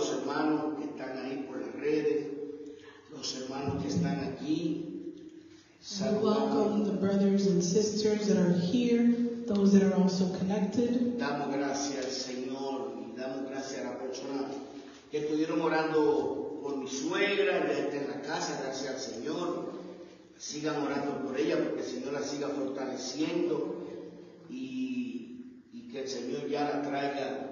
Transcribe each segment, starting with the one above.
los hermanos que están ahí por las redes, los hermanos que están aquí. We welcome the brothers and sisters that are here, those that are also connected. Damos gracias al Señor y damos gracias a las personas que estuvieron orando por mi suegra, ya está en la casa, gracias al Señor. Sigan orando por ella porque el Señor la siga fortaleciendo y que el Señor ya la traiga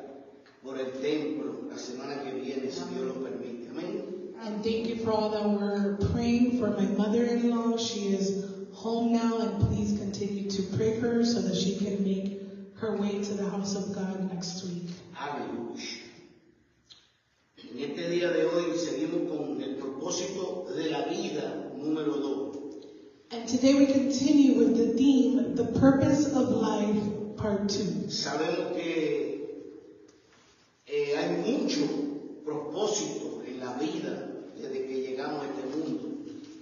por el templo la semana que viene, si Dios lo permite. Amén. And thank you for all that were praying for my mother-in-law. She is home now, and please continue to pray for her so that she can make her way to the house of God next week. Aleluya. En este día de hoy seguimos con el propósito de la vida número 2. And today we continue with the theme, The Purpose of Life, Part 2. Sabemos que hay mucho propósito en la vida desde que llegamos a este mundo.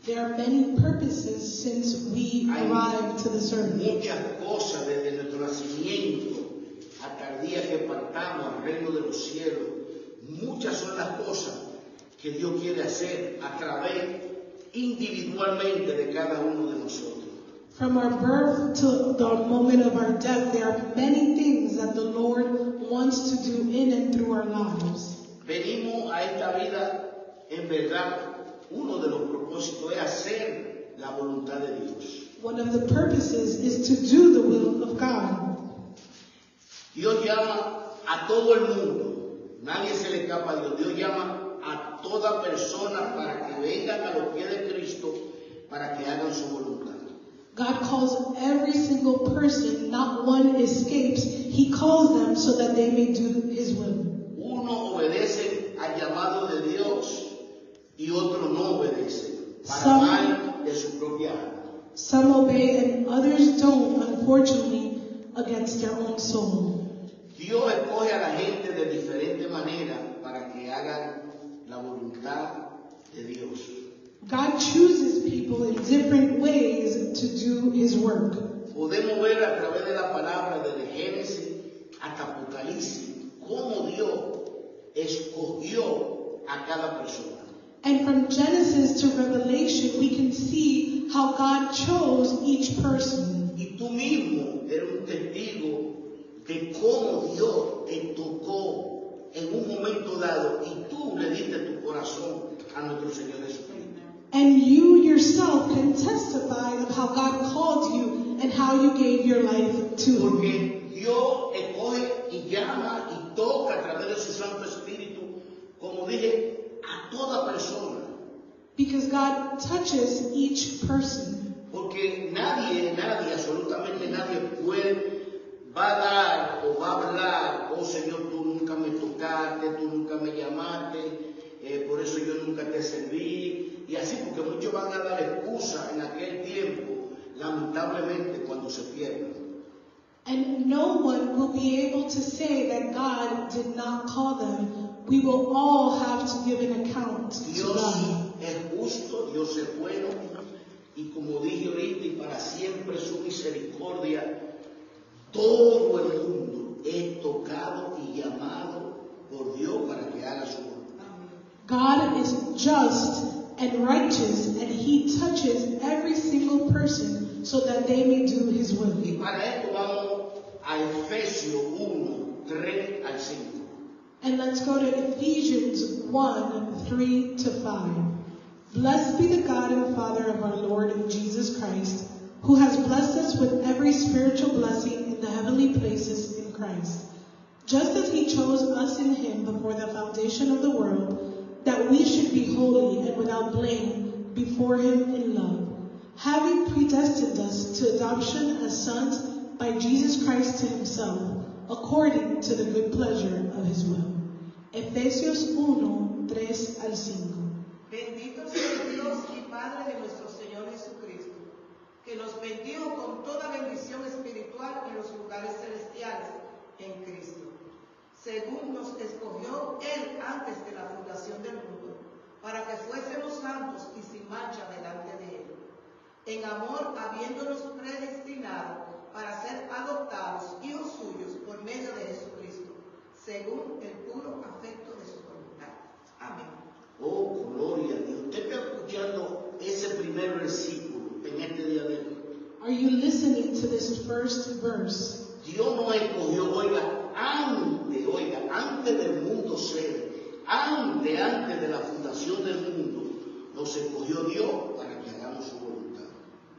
There are many purposes since we arrived to this earth. Muchas cosas desde nuestro nacimiento hasta el día que partamos al reino de los cielos. Muchas son las cosas que Dios quiere hacer a través individualmente de cada uno de nosotros. From our birth to the moment of our death, there are many things that the Lord wants to do in and through our lives. Venimos a esta vida, en verdad, uno de los propósitos es hacer la voluntad de Dios. One of the purposes is to do the will of God. Dios llama a todo el mundo, nadie se le escapa a Dios. Dios llama a toda persona para que vengan a los pies de Cristo, para que hagan su voluntad. God calls every single person, not one escapes. He calls them so that they may do His will. Uno obedece al llamado de Dios y otro no obedece para mal de su propia alma. Some obey and others don't, unfortunately, against their own soul. Dios escoge a la gente de diferente manera para que hagan la voluntad de Dios. God chooses people in different ways to do His work. Podemos ver a través de la palabra desde Génesis hasta Apocalipsis cómo Dios escogió a cada persona. And from Genesis to Revelation, we can see how God chose each person. Y tú mismo eres un testigo de cómo Dios te tocó en un momento dado y tú le diste tu corazón a nuestro Señor Jesucristo. And you yourself can testify of how God called you and how you gave your life to Him. Porque Dios escoge y llama y toca a través de su Santo Espíritu, como dije, a toda persona. Because God touches each person. Porque nadie, absolutamente nadie va a dar o va a hablar, oh Señor, tú nunca me tocaste, tú nunca me llamaste, por eso yo nunca te serví. Y así, porque muchos van a dar excusa en aquel tiempo, lamentablemente, cuando se pierden. And no one will be able to say that God did not call them. We will all have to give an account to God. Dios es justo, Dios es bueno, y como dije ahorita, y para siempre su misericordia, todo el mundo es tocado y llamado por Dios para que haga su voluntad. God is just and righteous, and He touches every single person so that they may do His will. Y para esto vamos a Efesios 1, 3 al 5. And let's go to Ephesians 1, 3 to 5. Blessed be the God and Father of our Lord Jesus Christ, who has blessed us with every spiritual blessing in the heavenly places in Christ, just as He chose us in Him before the foundation of the world, that we should be holy and without blame before Him in love, having predestined us to adoption as sons by Jesus Christ to Himself, according to the good pleasure of His will. Efesios 1, 3 al 5. Bendito sea Dios y Padre de nuestro Señor Jesucristo, que nos bendijo con toda bendición espiritual en los lugares celestiales en Cristo, según nos escogió Él antes de la fundación del mundo, para que fuésemos santos y sin mancha delante de Él, en amor habiéndonos predestinado para ser adoptados hijos suyos por medio de Jesucristo, según el puro afecto de su voluntad, Are you listening to this first verse? Dios nos escogió, oiga, antes del mundo ser, antes de la fundación del mundo, nos escogió Dios para que hagamos su voluntad.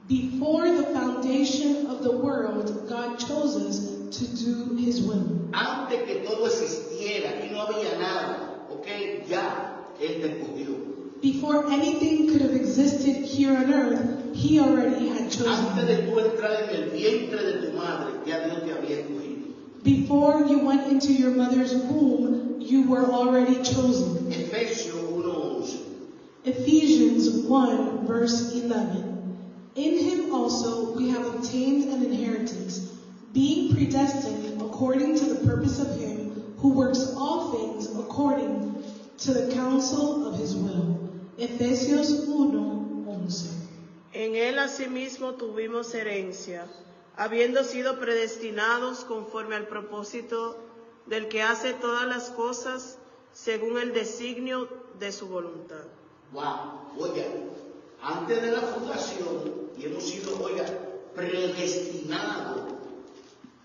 Before the foundation of the world, God chose us to do His will. Antes que todo existiera, aquí no había nada, ¿ok? Ya, Él te escogió. Before anything could have existed here on earth, He already had chosen Antes you. de tú entrar en el vientre de tu madre, ya Dios te había escogido. Before you went into your mother's womb, you were already chosen. Efesios 1:11. Ephesians 1 verse 11. In Him also we have obtained an inheritance, being predestined according to the purpose of Him who works all things according to the counsel of His will. Efesios 1:11. En Él asimismo tuvimos herencia, habiendo sido predestinados conforme al propósito del que hace todas las cosas según el designio de su voluntad. Wow, oiga, antes de la fundación, y hemos sido, oiga, predestinados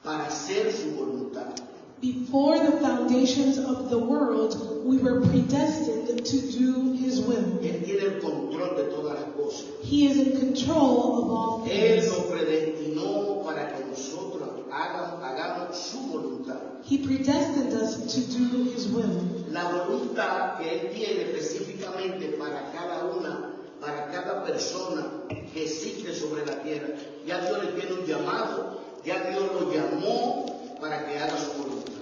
para hacer su voluntad. Before the foundations of the world, we were predestined to do His will. Él tiene el control de todas las cosas. He is in control of all Él things. nos predestinó para que nosotros hagamos su voluntad. He predestined us to do His will. La voluntad que Él tiene específicamente para cada persona que existe sobre la tierra. Ya Dios le tiene un llamado, ya Dios lo llamó para que haga su voluntad.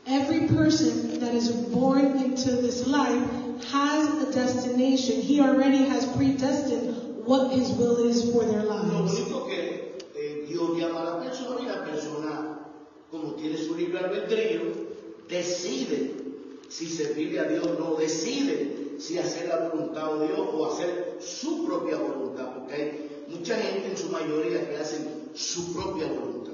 Every person that is born into this life has a destination. He already has predestined what His will is for their Lo lives. único que Dios llama a la persona y la persona, como tiene su libre albedrío, decide si servirle a Dios o no, decide si hacer la voluntad de Dios o hacer su propia voluntad, porque hay mucha gente en su mayoría que hacen su propia voluntad.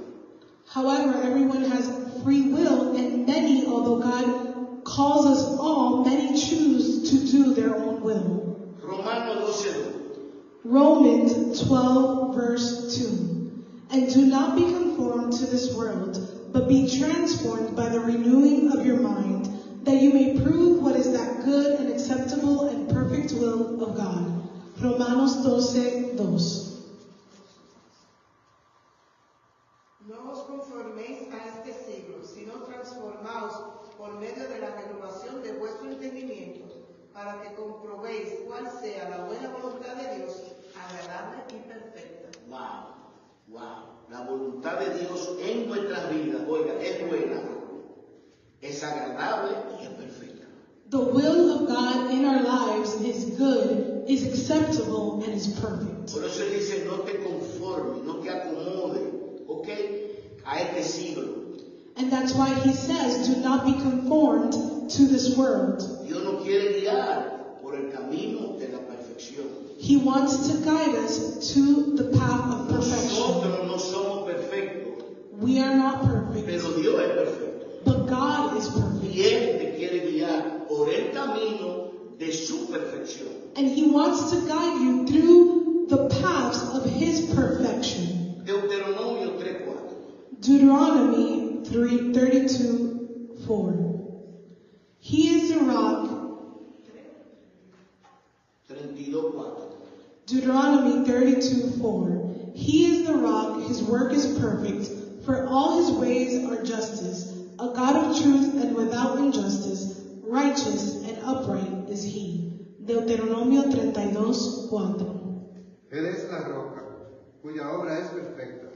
However, everyone has free will, and many, although God calls us all, many choose to do their own will. Romanos 12:2. Romans 12 verse 2. And do not be conformed to this world, but be transformed by the renewing of your mind, that you may prove what is that good and acceptable and perfect will of God. Romanos 12:2. No os conforméis a este siglo, sino transformaos por medio de la renovación de vuestro entendimiento, para que comprobéis cuál sea la buena voluntad de Dios, agradable y perfecta. Wow. La voluntad de Dios en nuestras vidas, oiga, es buena, es agradable y es perfecta. The will of God in our lives is good, is acceptable, and is perfect. Por eso Él dice, no te conformes, no te acomodes, ¿ok? A este siglo. And that's why He says, do not be conformed to this world. Dios nos quiere guiar por el camino de la perfección. He wants to guide us to the path of perfection. Nosotros no somos perfectos, We are not perfect, pero Dios es perfecto. but God is perfect. Y Él te quiere guiar por el camino de su perfección. And He wants to guide you through the paths of His perfection. Deuteronomio 3:4. Deuteronomy 32:4. He is the rock. 32:4. Deuteronomy 32:4. He is the rock, His work is perfect, for all His ways are justice, a God of truth and without injustice, righteous and upright is He. Deuteronomio 32:4. Él es la roca, cuya obra es perfecta,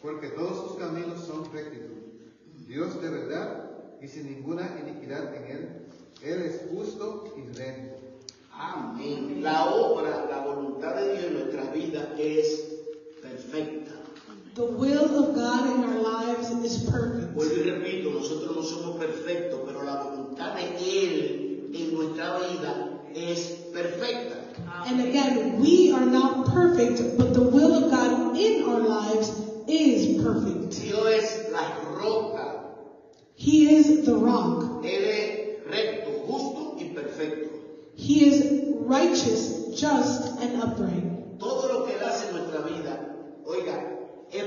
porque todos sus caminos son rectitud. Dios de verdad y sin ninguna iniquidad en Él. Él es justo y recto. Amén. La obra, la voluntad de Dios en nuestras vidas es perfecta. The will of God in our lives is perfect. Vuelvo y repito, nosotros no somos perfectos, pero la voluntad de Él en nuestra vida es perfecta. And again, we are not perfect, but the will of God in our lives is perfect. Dios es la roca. He is the rock. Él es recto, justo y perfecto. He is righteous, just, and upright. Todo lo que Él hace en nuestra vida, oiga,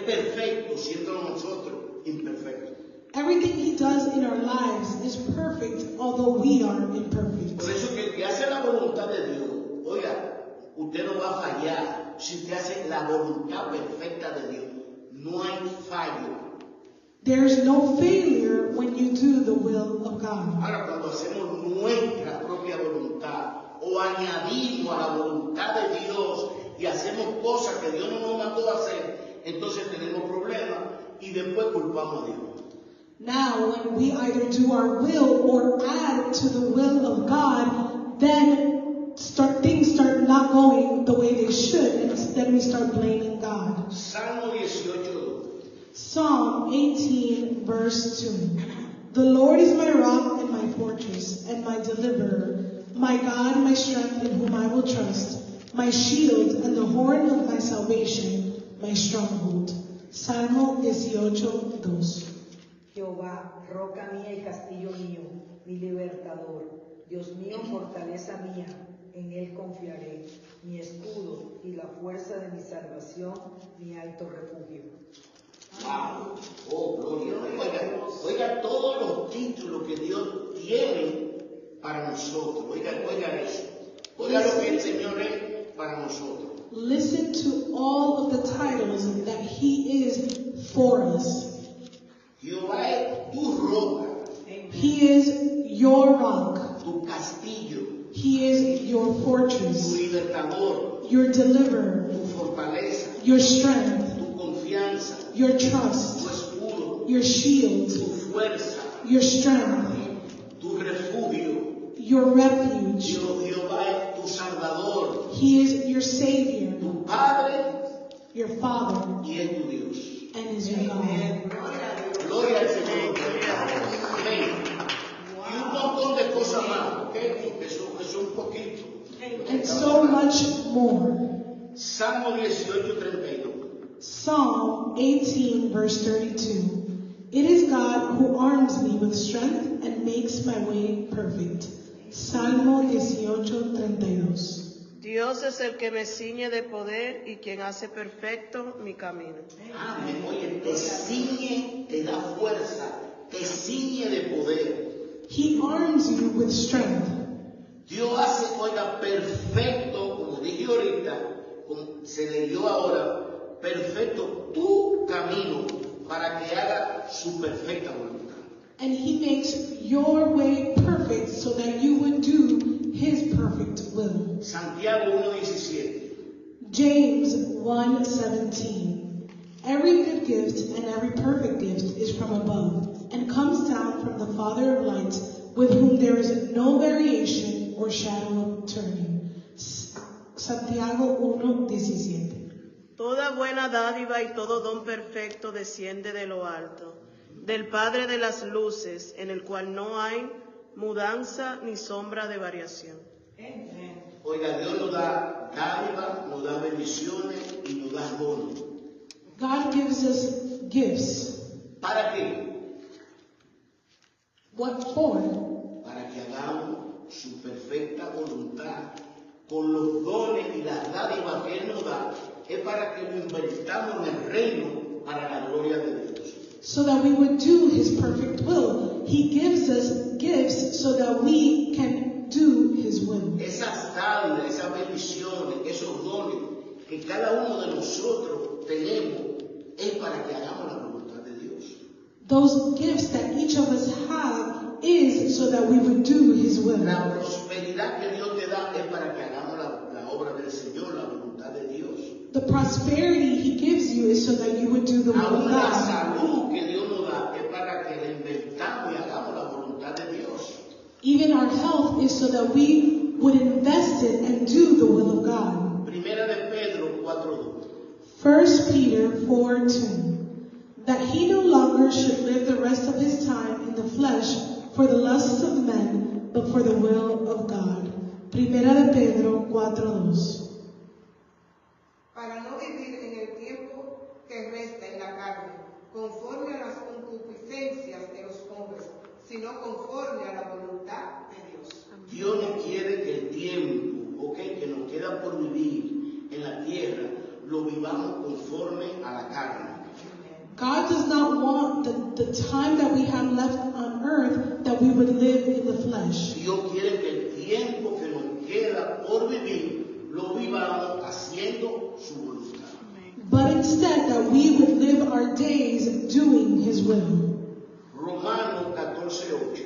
perfecto siendo nosotros imperfectos. Everything he does in our lives is perfect, although we are imperfect. Por eso que el que hace la voluntad de Dios, oiga, usted no va a fallar si usted hace la voluntad perfecta de Dios. No hay fallo. There's no failure when you do the will of God. Ahora, cuando hacemos nuestra propia voluntad o añadimos a la voluntad de Dios y hacemos cosas que Dios no nos mandó a hacer, entonces tenemos problemas y después culpamos a Dios. Now, when we either do our will or add to the will of God, then things start not going the way they should, and then we start blaming God. Salmo 18. Psalm 18, verse 2. The Lord is my rock and my fortress and my deliverer, my God, my strength in whom I will trust, my shield and the horn of my salvation, my stronghold. Salmo 18, 2. Jehová, roca mía y castillo mío, mi libertador, Dios mío, fortaleza mía, en él confiaré, mi escudo y la fuerza de mi salvación, mi alto refugio. Wow. Oh, gloria. Oiga todos los títulos que Dios tiene para nosotros. Oiga eso. Oiga lo que el Señor es para nosotros. Listen to all of the titles that he is for us. Jehová es tu roca, He is your rock. tu castillo, He is your tu fortress, libertador, your deliverer, tu fortaleza, your strength, tu confianza, your tu trust, escudo, your shield, tu fuerza, your strength, tu refugio. your refuge. Jehová es tu salvador, He is your Savior, tu Padre your Father, y es tu Dios. and is your God. Gloria al Señor. Amén. Y un montón de cosas más, ¿ok? Eso es un poquito. And so much more. Salmo 18:32. Psalm 18, verse 32. It is God who arms me with strength and makes my way perfect. Salmo 18:32. Dios es el que me ciñe de poder y quien hace perfecto mi camino. Amén. Oye, te ciñe, te da fuerza, te ciñe de poder. He arms you with strength. Dios hace, oiga, perfecto, como dije ahorita, como se leyó ahora, perfecto tu camino para que haga su perfecta voluntad. And he makes your way perfect so that you would do his perfect will. Santiago 1:17. James 1:17. Every good gift and every perfect gift is from above and comes down from the Father of lights, with whom there is no variation or shadow of turning. Santiago 1:17. Toda buena dádiva y todo don perfecto desciende de lo alto, del Padre de las luces, en el cual no hay mudanza ni sombra de variación. Oiga, Dios nos da dádiva, nos da bendiciones y nos da dones. God gives us gifts. ¿Para qué? What for? Para que hagamos su perfecta voluntad. Con los dones y las dádivas que Él nos da, es para que lo invertamos en el reino para la gloria de Dios. So that we would do his perfect will. He gives us gifts so that we can do his will. Esas dádivas, esas bendiciones, esos dones que cada uno de nosotros tenemos, es para que hagamos la voluntad de Dios. Those gifts that each of us have is so that we would do his will. La prosperidad que Dios te da es para que hagamos la obra del Señor, la voluntad de Dios. The prosperity he gives you is so that you would do the will of Aún la God. salud que Dios nos da es para que la invertamos y hagamos la voluntad de Dios. Even our health is so that we would invest it and do the will of God. Primera de Pedro 4:2. 1 Peter 4:2. That he no longer should live the rest of his time in the flesh for the lusts of men, but for the will of God. Primera de Pedro 4:2. Para no vivir en el tiempo que resta en la carne, conforme a las concupiscencias de los hombres, sino conforme a la voluntad de Dios. Dios no quiere que el tiempo, que nos queda por vivir en la tierra, lo vivamos conforme a la carne. God does not want the time that we have left on earth that we would live in the flesh. Dios quiere que el tiempo que nos queda por vivir lo vivamos haciendo su voluntad. But instead that we would live our days doing His will. Romanos 14:8.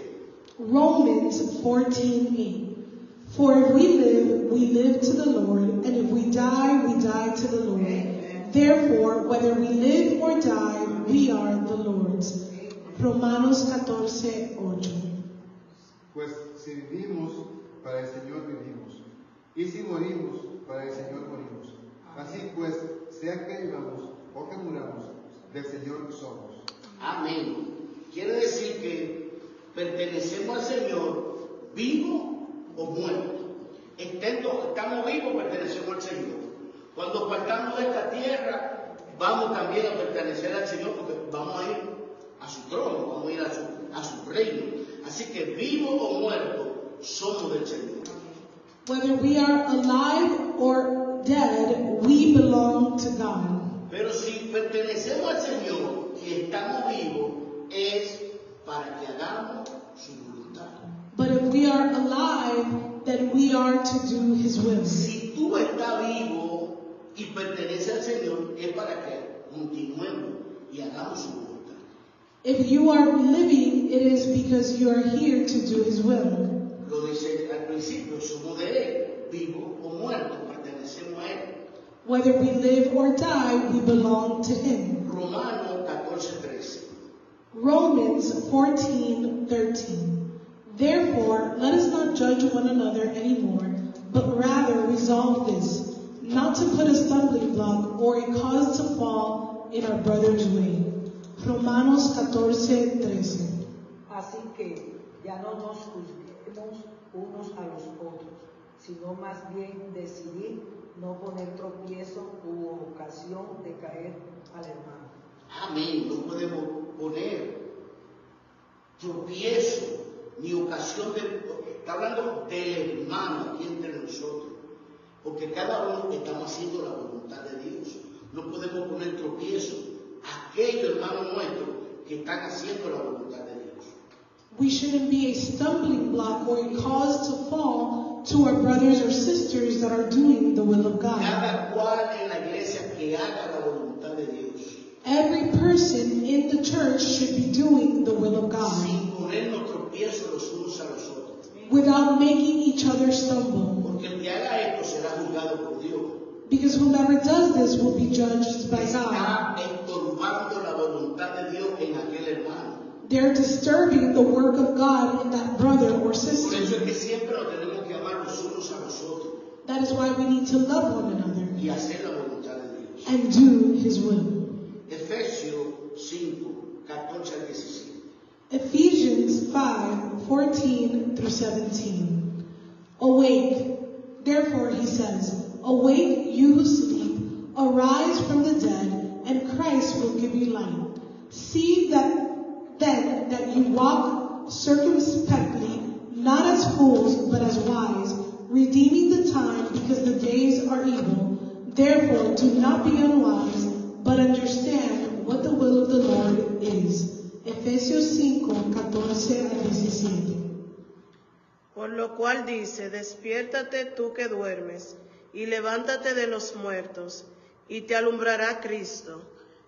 Romans 14:8. For if we live to the Lord, and if we die to the Lord. Therefore, whether we live or die, we are the Lord's. Romanos 14:8. Pues si vivimos, para el Señor vivimos, y si morimos, para el Señor morimos. Así pues, sea que vivamos o que muramos, del Señor somos. Amén. Quiere decir que pertenecemos al Señor, vivo o muerto. Estamos vivos, pertenecemos al Señor. Cuando partamos de esta tierra, vamos también a pertenecer al Señor porque vamos a ir a su trono, vamos a ir a su reino. Así que vivo o muerto, somos del Señor. Whether we are alive or dead, we belong to God. Pero si pertenecemos al Señor y estamos vivos, es para que hagamos su voluntad. But if we are alive, then we are to do His will. Si tú estás vivo y perteneces al Señor, es para que continuemos y hagamos su voluntad. If you are living, it is because you are here to do His will. Lo dice al principio, somos de Él, vivos o muertos, pertenecemos a Él. Whether we live or die, we belong to Him. Romanos 14:13. Romans 14:13. Therefore, let us not judge one another anymore, but rather resolve this, not to put a stumbling block or a cause to fall in our brother's way. Romanos 14:13. Así que ya no nos juzguemos unos a los otros, sino más bien decidir no poner tropiezo u ocasión de caer al hermano. Amén. No podemos poner tropiezo ni ocasión de... Está hablando del hermano aquí entre nosotros. Porque cada uno estamos haciendo la voluntad de Dios. No podemos poner tropiezo a aquellos hermanos nuestros que están haciendo la voluntad de Dios. We shouldn't be a stumbling block or a cause to fall to our brothers or sisters that are doing the will of God. Cada cual en la iglesia que haga la voluntad de Dios. Every person in the church should be doing the will of God Sin ponernos tropiezos los unos a los otros. without making each other stumble. Porque el que haga esto será juzgado por Dios. Because whomever does this will be judged by God. Está estorbando la voluntad de Dios en aquel hermano. They're disturbing the work of God in that brother or Por eso sister. es que siempre nos tenemos que amar los unos a los otros That is why we need to love one another y hacer la voluntad de Dios. and do His will. Efesios 5, 14 al 17. Ephesians 5:14 through 17. Awake, therefore he says, awake you who sleep, arise from the dead, and Christ will give you light. See that you walk circumspectly, not as fools, but as wise, redeeming the time because the days are evil. Therefore do not be unwise, but understand what the will of the Lord is. Efesios 5:14 al 17. Por lo cual dice, despiértate tú que duermes, y levántate de los muertos, y te alumbrará Cristo.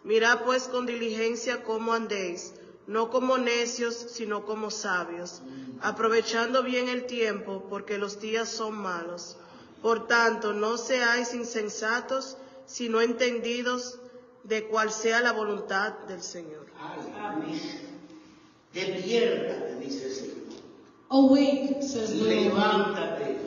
Mirad pues con diligencia cómo andéis, no como necios, sino como sabios, aprovechando bien el tiempo, porque los días son malos. Por tanto, no seáis insensatos, sino entendidos de cuál sea la voluntad del Señor. Amén. Despiértate, dice el Señor. Awake, says the Lord. Levántate,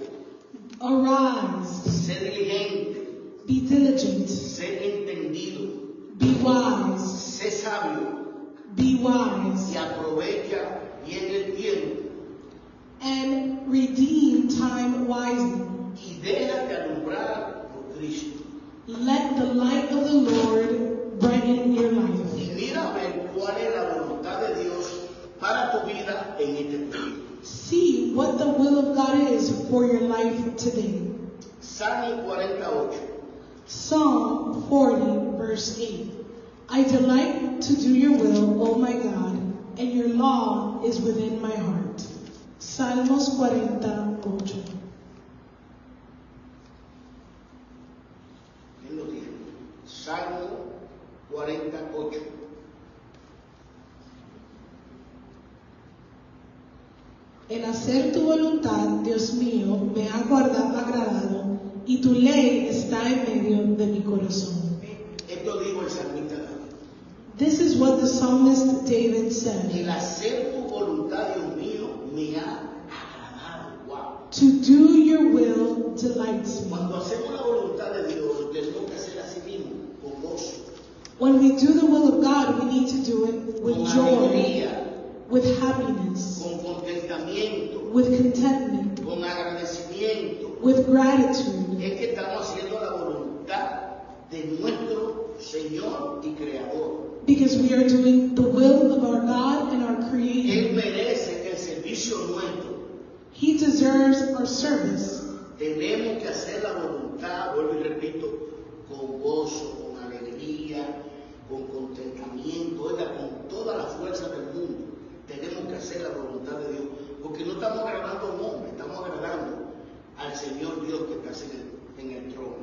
Arise, sé diligente, be diligent, sé entendido, be wise, sé sabio be wise, y aprovecha bien el tiempo and redeem time wisely. y déjate alumbrar por Cristo. Let the light of the Lord brighten your life. Y mira a ver cuál es la voluntad de Dios para tu vida en este tiempo. See what the will of God is for your life today. Salmo 48. Psalm 40, verse 8. I delight to do your will, O my God, and your law is within my heart. Salmos 48. ¿Quién lo tiene? Salmo 48. El hacer tu voluntad, Dios mío, me ha agradado, y tu ley está en medio de mi corazón. Esto dijo el salmista David. This is what the psalmist David said. El hacer tu voluntad, Dios mío, me ha agradado. Wow. To do your will delights me. Cuando hacemos la voluntad de Dios, tenemos que hacer así mismo, con gozo, When we do the will of God, we need to do it with con joy, alegría, with happiness, con contentamiento, with contentment, con agradecimiento. with gratitude. Es que estamos haciendo la voluntad de nuestro Señor y Creador. Because we are doing the will of our God and our Él Creator. merece el servicio nuestro. He deserves our service. Tenemos que hacer la voluntad, vuelvo y repito, con gozo, con alegría, con contentamiento, oiga, con toda la fuerza del mundo. Tenemos que hacer la voluntad de Dios, porque no estamos agradando a un hombre, estamos agradando al Señor Dios que está en el trono.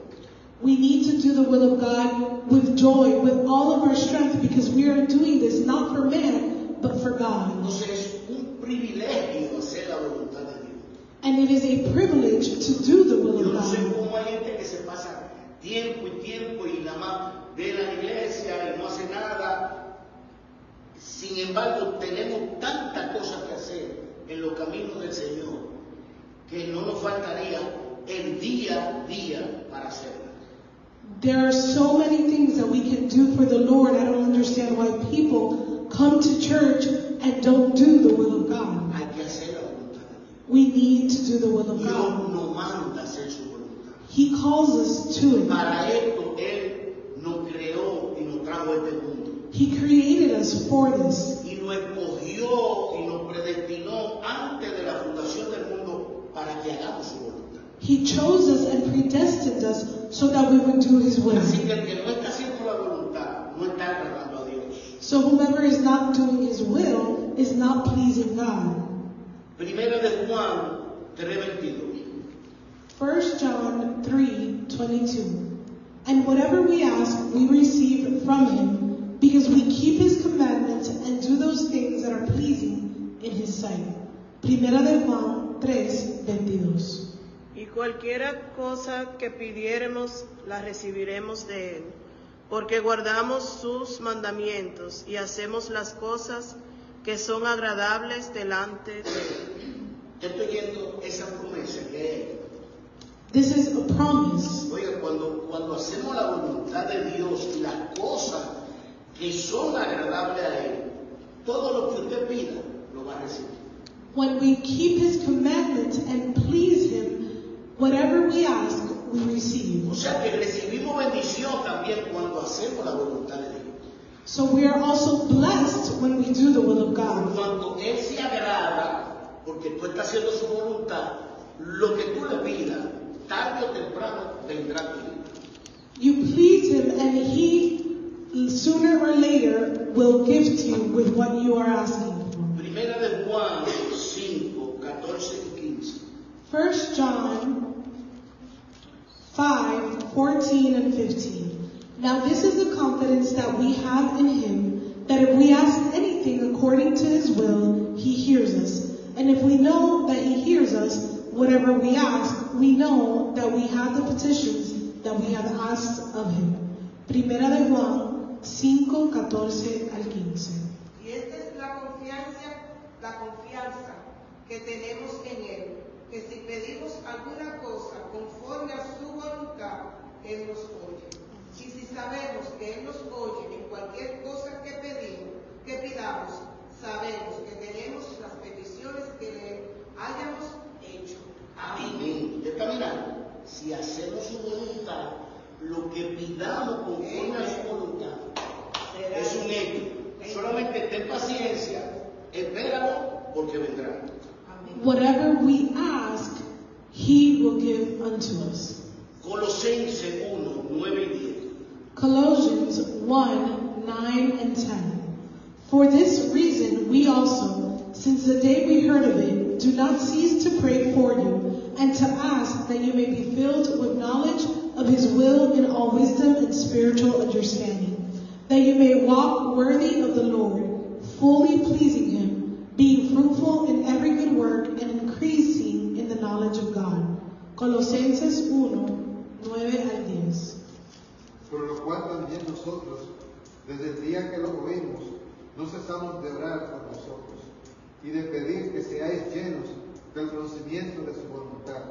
We need to do the will of God with joy, with all of our strength, because we are doing this not for man, but for God. Entonces es un privilegio hacer la voluntad de Dios. And it is a privilege to do the will Yo of no sé God. cómo hay gente que se pasa tiempo y nada más ve la iglesia y no hace nada. Sin embargo, tenemos tantas cosas que hacer en los caminos del Señor que no nos faltaría el día a día para hacerlo. There are so many things that we can do for the Lord. I don't understand why people come to church and don't do the will of God. Hay que hacer la voluntad de Dios. We need to do the will of Dios God. nos manda a hacer su voluntad. He calls us to it. Para esto Él nos creó y nos trajo a este mundo. He created us for this. Y nos escogió y nos predestinó antes de la fundación del mundo para que hagamos su voluntad. He chose us and predestined us so that we would do His will. Así que el que no está haciendo la voluntad no está agradando a Dios. So whomever is not doing His will is not pleasing God. Primera de Juan 3:22. 1 John 3:22. And whatever we ask, we receive from Him, because we keep His commandments and do those things that are pleasing in His sight. Primera de Juan 3:22. Y cualquiera cosa que pidiéremos, la recibiremos de Él, porque guardamos sus mandamientos y hacemos las cosas que son agradables delante de Él. Yo estoy viendo esa promesa que es. This is a promise. Oiga, cuando hacemos la voluntad de Dios y las cosas que son agradables a Él, todo lo que usted pida lo va a recibir. When we keep His commandments and please Him, whatever we ask, we receive. O sea que recibimos bendición también cuando hacemos la voluntad de Dios. So we are also blessed when we do the will of Por God. cuanto Él se agrada, porque tú estás haciendo su voluntad, lo que tú le pidas, tarde o temprano vendrá a tu vida. You please Him, and He, sooner or later, will gift you with what you are asking for. Primera de Juan 5, 14 y 15. 1 John 5:14 and 15. Now this is the confidence that we have in Him, that if we ask anything according to His will, He hears us. And if we know that He hears us, whatever we ask, we know that we have the petitions that we have asked of Him. Primera de Juan 5:14 al 15. Y esta es la confianza que tenemos en Él, que si pedimos alguna cosa conforme a su voluntad, Él nos oye. Y si sabemos que Él nos oye en cualquier cosa que pidamos, sabemos que tenemos las peticiones que le hayamos hecho. Amén. ¿Usted está mirando? Si hacemos su voluntad, lo que pidamos conforme a su voluntad es un hecho. Solamente ten paciencia, espéralo porque vendrá. Whatever we ask, He will give unto us. Colosenses 1, 9 y 10. Colossians 1:9 9 and 10. For this reason we also, since the day we heard of it, do not cease to pray for you and to ask that you may be filled with knowledge of his will in all wisdom and spiritual understanding, that you may walk worthy of the Lord, fully pleasing him, being fruitful in every good work and increasing in the knowledge of God. Colosenses 1, 9 al 10. Por lo cual también nosotros, desde el día que lo oímos, no cesamos de orar por vosotros y de pedir que seáis llenos del conocimiento de su voluntad,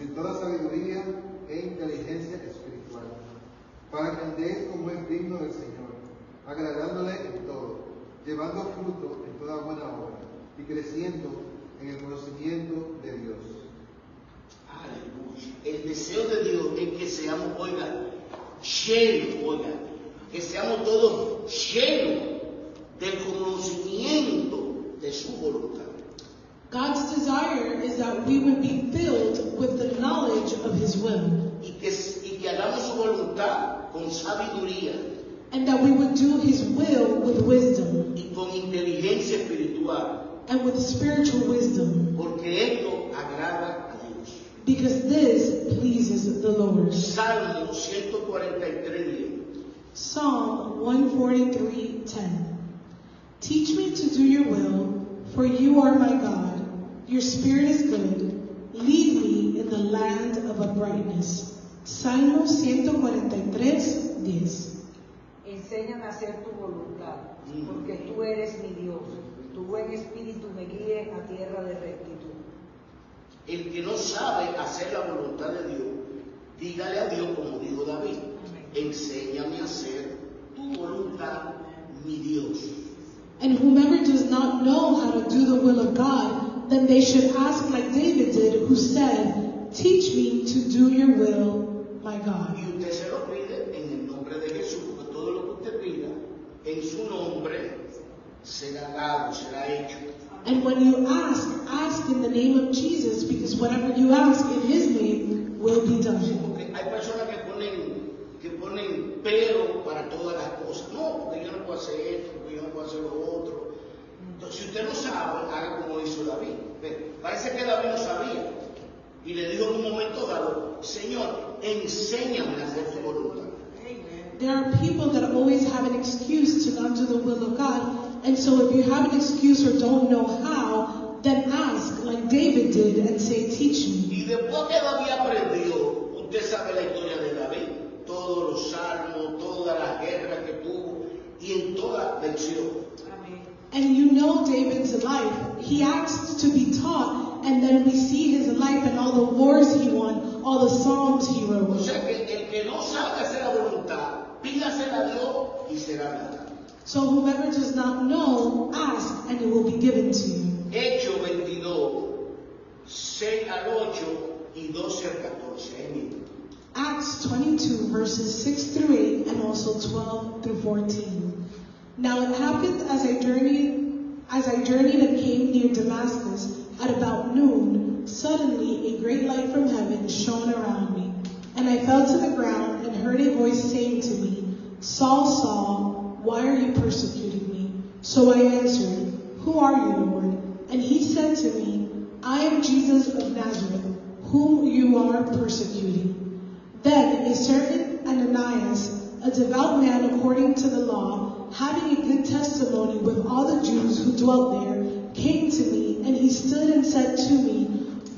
en toda sabiduría e inteligencia espiritual, para que andéis como es digno del Señor, agradándole en todo, llevando fruto en toda buena obra y creciendo en el conocimiento de Dios. Aleluya. El deseo de Dios es que seamos, llenos, que seamos todos llenos del conocimiento de su voluntad. God's desire is that we would be filled with the knowledge of his will, Y que hagamos su voluntad con sabiduría and that we would do his will with wisdom y con inteligencia espiritual, and with spiritual wisdom, porque esto agrada a Dios. because this pleases the Lord. Salmo 143. Psalm 143:10. Teach me to do your will, for you are my God. Your spirit is good. Lead me in the land of uprightness. Salmo 143:10. Enséñame a hacer tu voluntad, porque tú eres mi Dios. Tu buen espíritu me guíe a tierra de rectitud. El que no sabe hacer la voluntad de Dios, dígale a Dios como dijo David: enséñame a hacer tu voluntad, mi Dios. And whomever does not know how to do the will of God, then they should ask like David did, who said, teach me to do your will, my God. Y usted se lo pide en el nombre de Jesús, porque todo lo que usted pida en su nombre será dado, será hecho. And when you ask in the name of Jesus, because whatever you ask in his name will be done. Porque hay personas que ponen pero para todas las cosas. No, porque yo no puedo hacer esto, porque yo no puedo hacer lo otro. Entonces, si usted no sabe, haga como hizo David. Parece que David no sabía. Y le dijo en un momento dado: Señor, enséñame a hacer tu voluntad. There are people that always have an excuse to not do the will of God. And so if you have an excuse or don't know how, then ask like David did and say, teach me. Y después que David aprendió, usted sabe la historia de David, todos los salmos, todas las guerras que tuvo y en toda lección. And you know David's life. He asked to be taught, and then we see his life and all the wars he won, all the psalms he O wrote. sea que el que no sabe hacer la voluntad, pídasela a Dios y será dada. So whoever does not know, ask, and it will be given to you. Hechos 22, 6 al 8 y 12 al 14. Ahí mismo. Acts 22, verses 6 through 8, and also 12 through 14. Now it happened as I journeyed and came near Damascus at about noon, suddenly a great light from heaven shone around me, and I fell to the ground and heard a voice saying to me, Saul, Saul, why are you persecuting me? So I answered, Who are you, Lord? And he said to me, I am Jesus of Nazareth, whom you are persecuting. Then a certain Ananias, a devout man according to the law, having a good testimony with all the Jews who dwelt there, came to me, and he stood and said to me,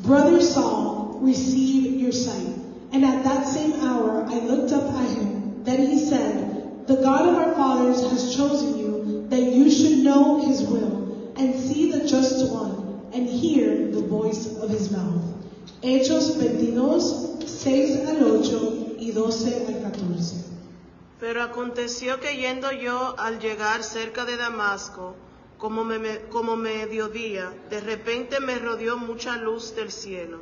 Brother Saul, receive your sight. And at that same hour I looked up at him. Then he said, The God of our fathers has chosen you, that you should know his will, and see the just one, and hear the voice of his mouth. Hechos 22, 6 al 8 y 12 al 14. Pero aconteció que yendo yo al llegar cerca de Damasco, como mediodía, de repente me rodeó mucha luz del cielo.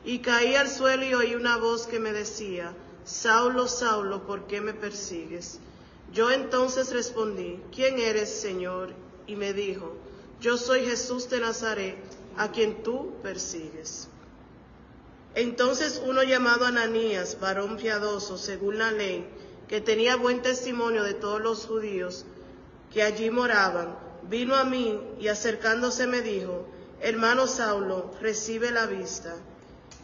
Y caí al suelo y oí una voz que me decía, Saulo, Saulo, ¿por qué me persigues? Yo entonces respondí, ¿quién eres, Señor? Y me dijo, yo soy Jesús de Nazaret, a quien tú persigues. Entonces uno llamado Ananías, varón piadoso según la ley, que tenía buen testimonio de todos los judíos, que allí moraban, vino a mí y acercándose me dijo: hermano Saulo, recibe la vista.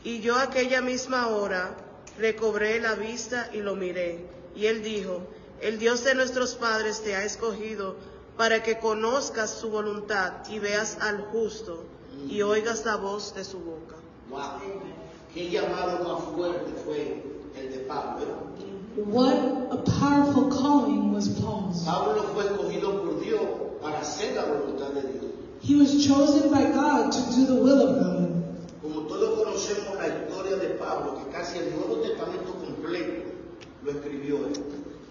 Y yo aquella misma hora recobré la vista y lo miré. Y él dijo: el Dios de nuestros padres te ha escogido para que conozcas su voluntad y veas al justo y oigas la voz de su boca. Wow. Qué llamado más fuerte fue el de Pablo. What a powerful calling was Paul's. Pablo fue escogido por Dios para hacer la voluntad de Dios. He was chosen by God to do the will of God. Como todos conocemos la historia de Pablo, que casi el Nuevo Testamento completo lo escribió él.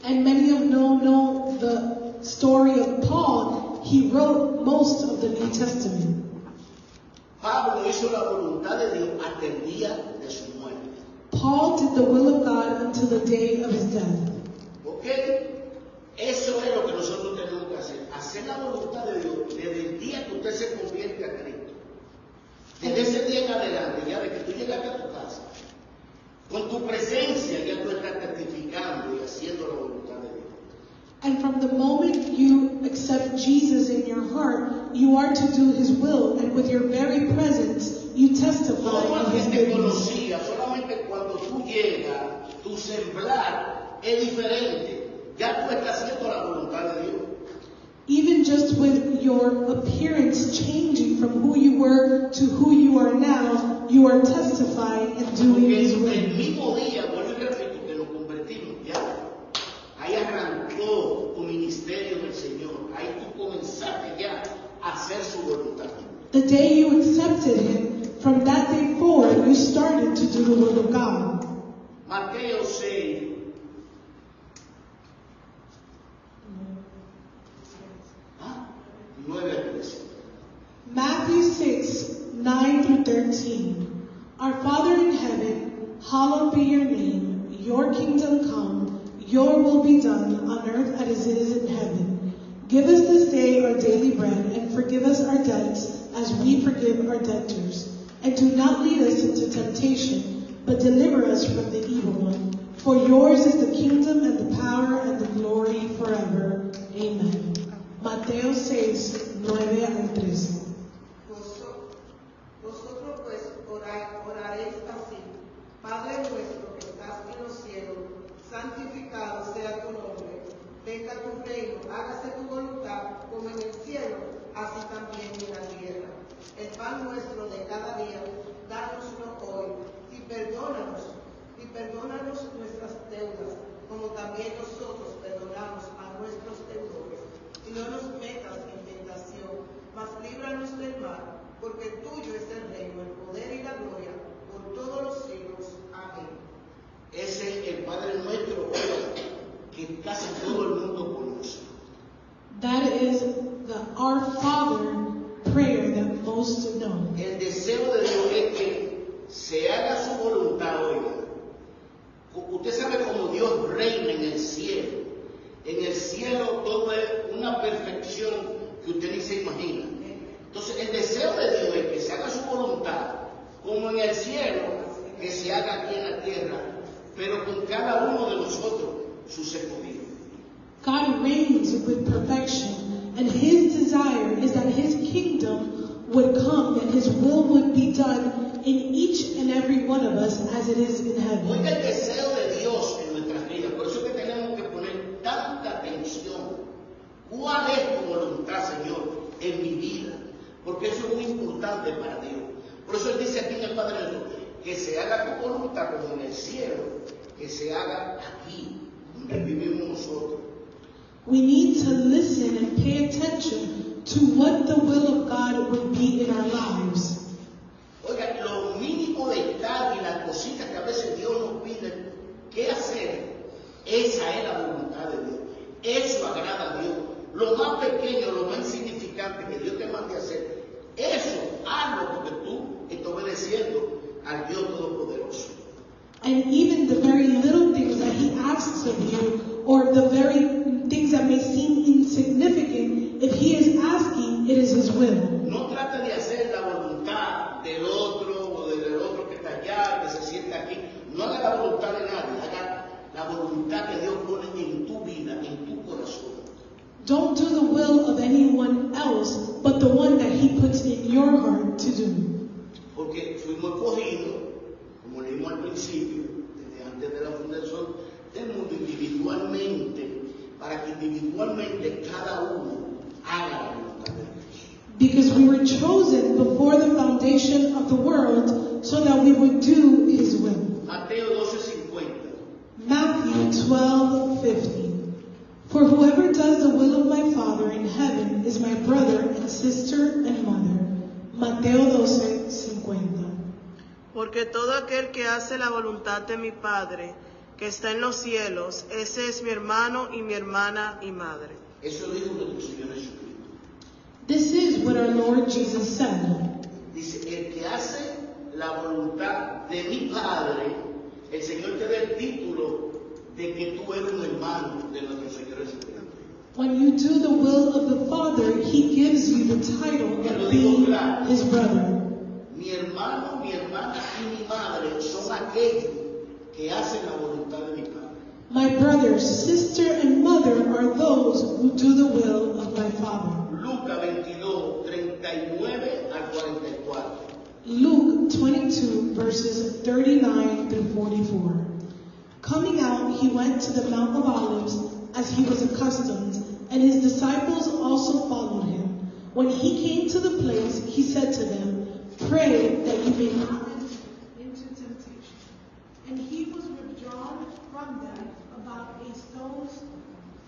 And many of know the story of Paul. He wrote most of the New Testament. Pablo hizo la voluntad de Dios hasta el día de su muerte. Paul did the will of God until the day of his death. ¿Ok? Eso es lo que nosotros tenemos que hacer. Hacer la voluntad de Dios desde el día que usted se convierte a Cristo. Desde ese día en adelante, ya de que tú llegaste a tu casa, con tu presencia ya tú estás testificando y haciendo la voluntad de Dios. And from the moment you accept Jesus in your heart, you are to do his will, and with your very presence, you testify No of his alguien te goodness. conocía, solamente cuando tú llegas, tu semblar es diferente. Ya tú estás haciendo la voluntad de Dios. Even just with your appearance changing from who you were to who you are now, you are testifying and doing Porque his el will. mismo día, vuelvo y repito, que nos convertimos, ya. Ahí arrancó tu ministerio del Señor. Ahí tú comenzaste ya a hacer su voluntad. The day you accepted him, from that day forward, you started to do the will of God. Mateo 6. ¿Ah? 9 a 13. Matthew 6, 9 through 13. Our Father in heaven, hallowed be your name. Your kingdom come. Your will be done on earth as it is in heaven. Give us this day our daily bread, and forgive us our debts as we forgive our debtors. And do not lead us into temptation, but deliver us from the evil one. For yours is the kingdom and the power and the glory forever. Amen. Mateo 6, 9 al 13. Vosotros pues oraréis así: Padre nuestro que estás en los cielos, santificado sea tu nombre. Venga tu reino, hágase tu voluntad, como en el cielo, así también en la tierra. El pan nuestro de cada día, dánoslo hoy, y perdónanos nuestras deudas, como también nosotros perdonamos a nuestros deudores. Y no nos metas en tentación, mas líbranos del mal, porque tuyo es el reino, el poder y la gloria, por todos los siglos. Amén. Ese es el Padre Nuestro que casi todo el mundo conoce. That is the Our Father prayer that most know. El deseo de Dios es que se haga su voluntad, oiga. Usted sabe cómo Dios reina en el cielo. En el cielo todo es una perfección que usted ni se imagina. Entonces el deseo de Dios es que se haga su voluntad, como en el cielo, que se haga aquí en la tierra, pero con cada uno de nosotros, sus escogidos. God reigns with perfection, and his desire is that his kingdom would come, that his will would be done in each and every one of us as it is in heaven. Oiga el deseo de Dios en nuestras vidas, por eso es que tenemos que poner tanta atención. ¿Cuál es tu voluntad, Señor, en mi vida? Porque eso es muy importante para Dios. Por eso Él dice aquí en el Padre Nuestro, que se haga tu voluntad como en el cielo, que se haga aquí, donde vivimos nosotros. We need to listen and pay attention to what the will of God would be in our lives. Oiga, lo mínimo detalle y las cositas que a veces Dios nos pide qué hacer, esa es la voluntad de Dios. Eso agrada a Dios. Lo más pequeño, lo más insignificante que Dios te mande a hacer, eso hazlo porque tú estás obedeciendo al Dios Todopoderoso. And even the very little things that he asks of you, or the very things that may seem insignificant, if he is asking, it is his will. No trate de hacer la voluntad del otro o del otro que está allá, que se sienta aquí. No haga la voluntad de nadie, haga la voluntad que Dios pone en tu vida, en tu corazón. Don't do the will of anyone else, but the one that he puts in your heart to do. Porque fuimos escogidos, como leímos al principio, desde antes de la fundación del mundo, individualmente, para que individualmente cada uno haga la voluntad de Dios. Because we were chosen before the foundation of the world so that we would do his will. Mateo 12:50. Matthew 12:50. For whoever does the will of my Father in heaven is my brother and sister and mother. Mateo 12:50. Porque todo aquel que hace la voluntad de mi Padre, que está en los cielos, ese es mi hermano y mi hermana y madre. Eso dijo nuestro Señor Jesucristo. This is what our Lord Jesus said. Dice, el que hace la voluntad de mi Padre, el Señor te da el título de que tú eres un hermano de nuestro Señor Jesucristo. When you do the will of the Father, he gives you the title of being his brother. Mi hermano, mi hermana y mi madre son aquellos que hacen la voluntad de mi Padre. My brother, sister, and mother are those who do the will of my Father. Lucas 22, 39 al 44. Luke 22, verses 39 through 44. Coming out, he went to the Mount of Olives as he was accustomed, and his disciples also followed him. When he came to the place, he said to them, "Pray that you may not enter into temptation." And he was withdrawn from them about a stone's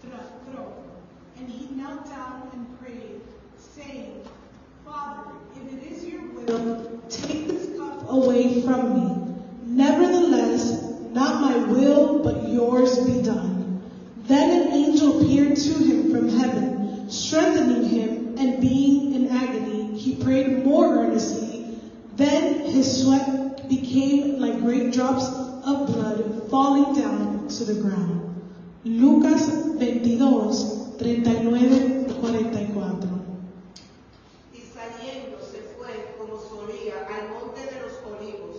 throw. And he knelt down and prayed, saying, "Father, if it is your will, take this cup away from me. Nevertheless, not my will, but yours be done." Then an angel appeared to him from heaven, strengthening him, and being in agony, he prayed more earnestly. Then his sweat became like great drops of blood falling down to the ground. Lucas 22, 39, 44. Y saliendo se fue como solía al monte de los olivos,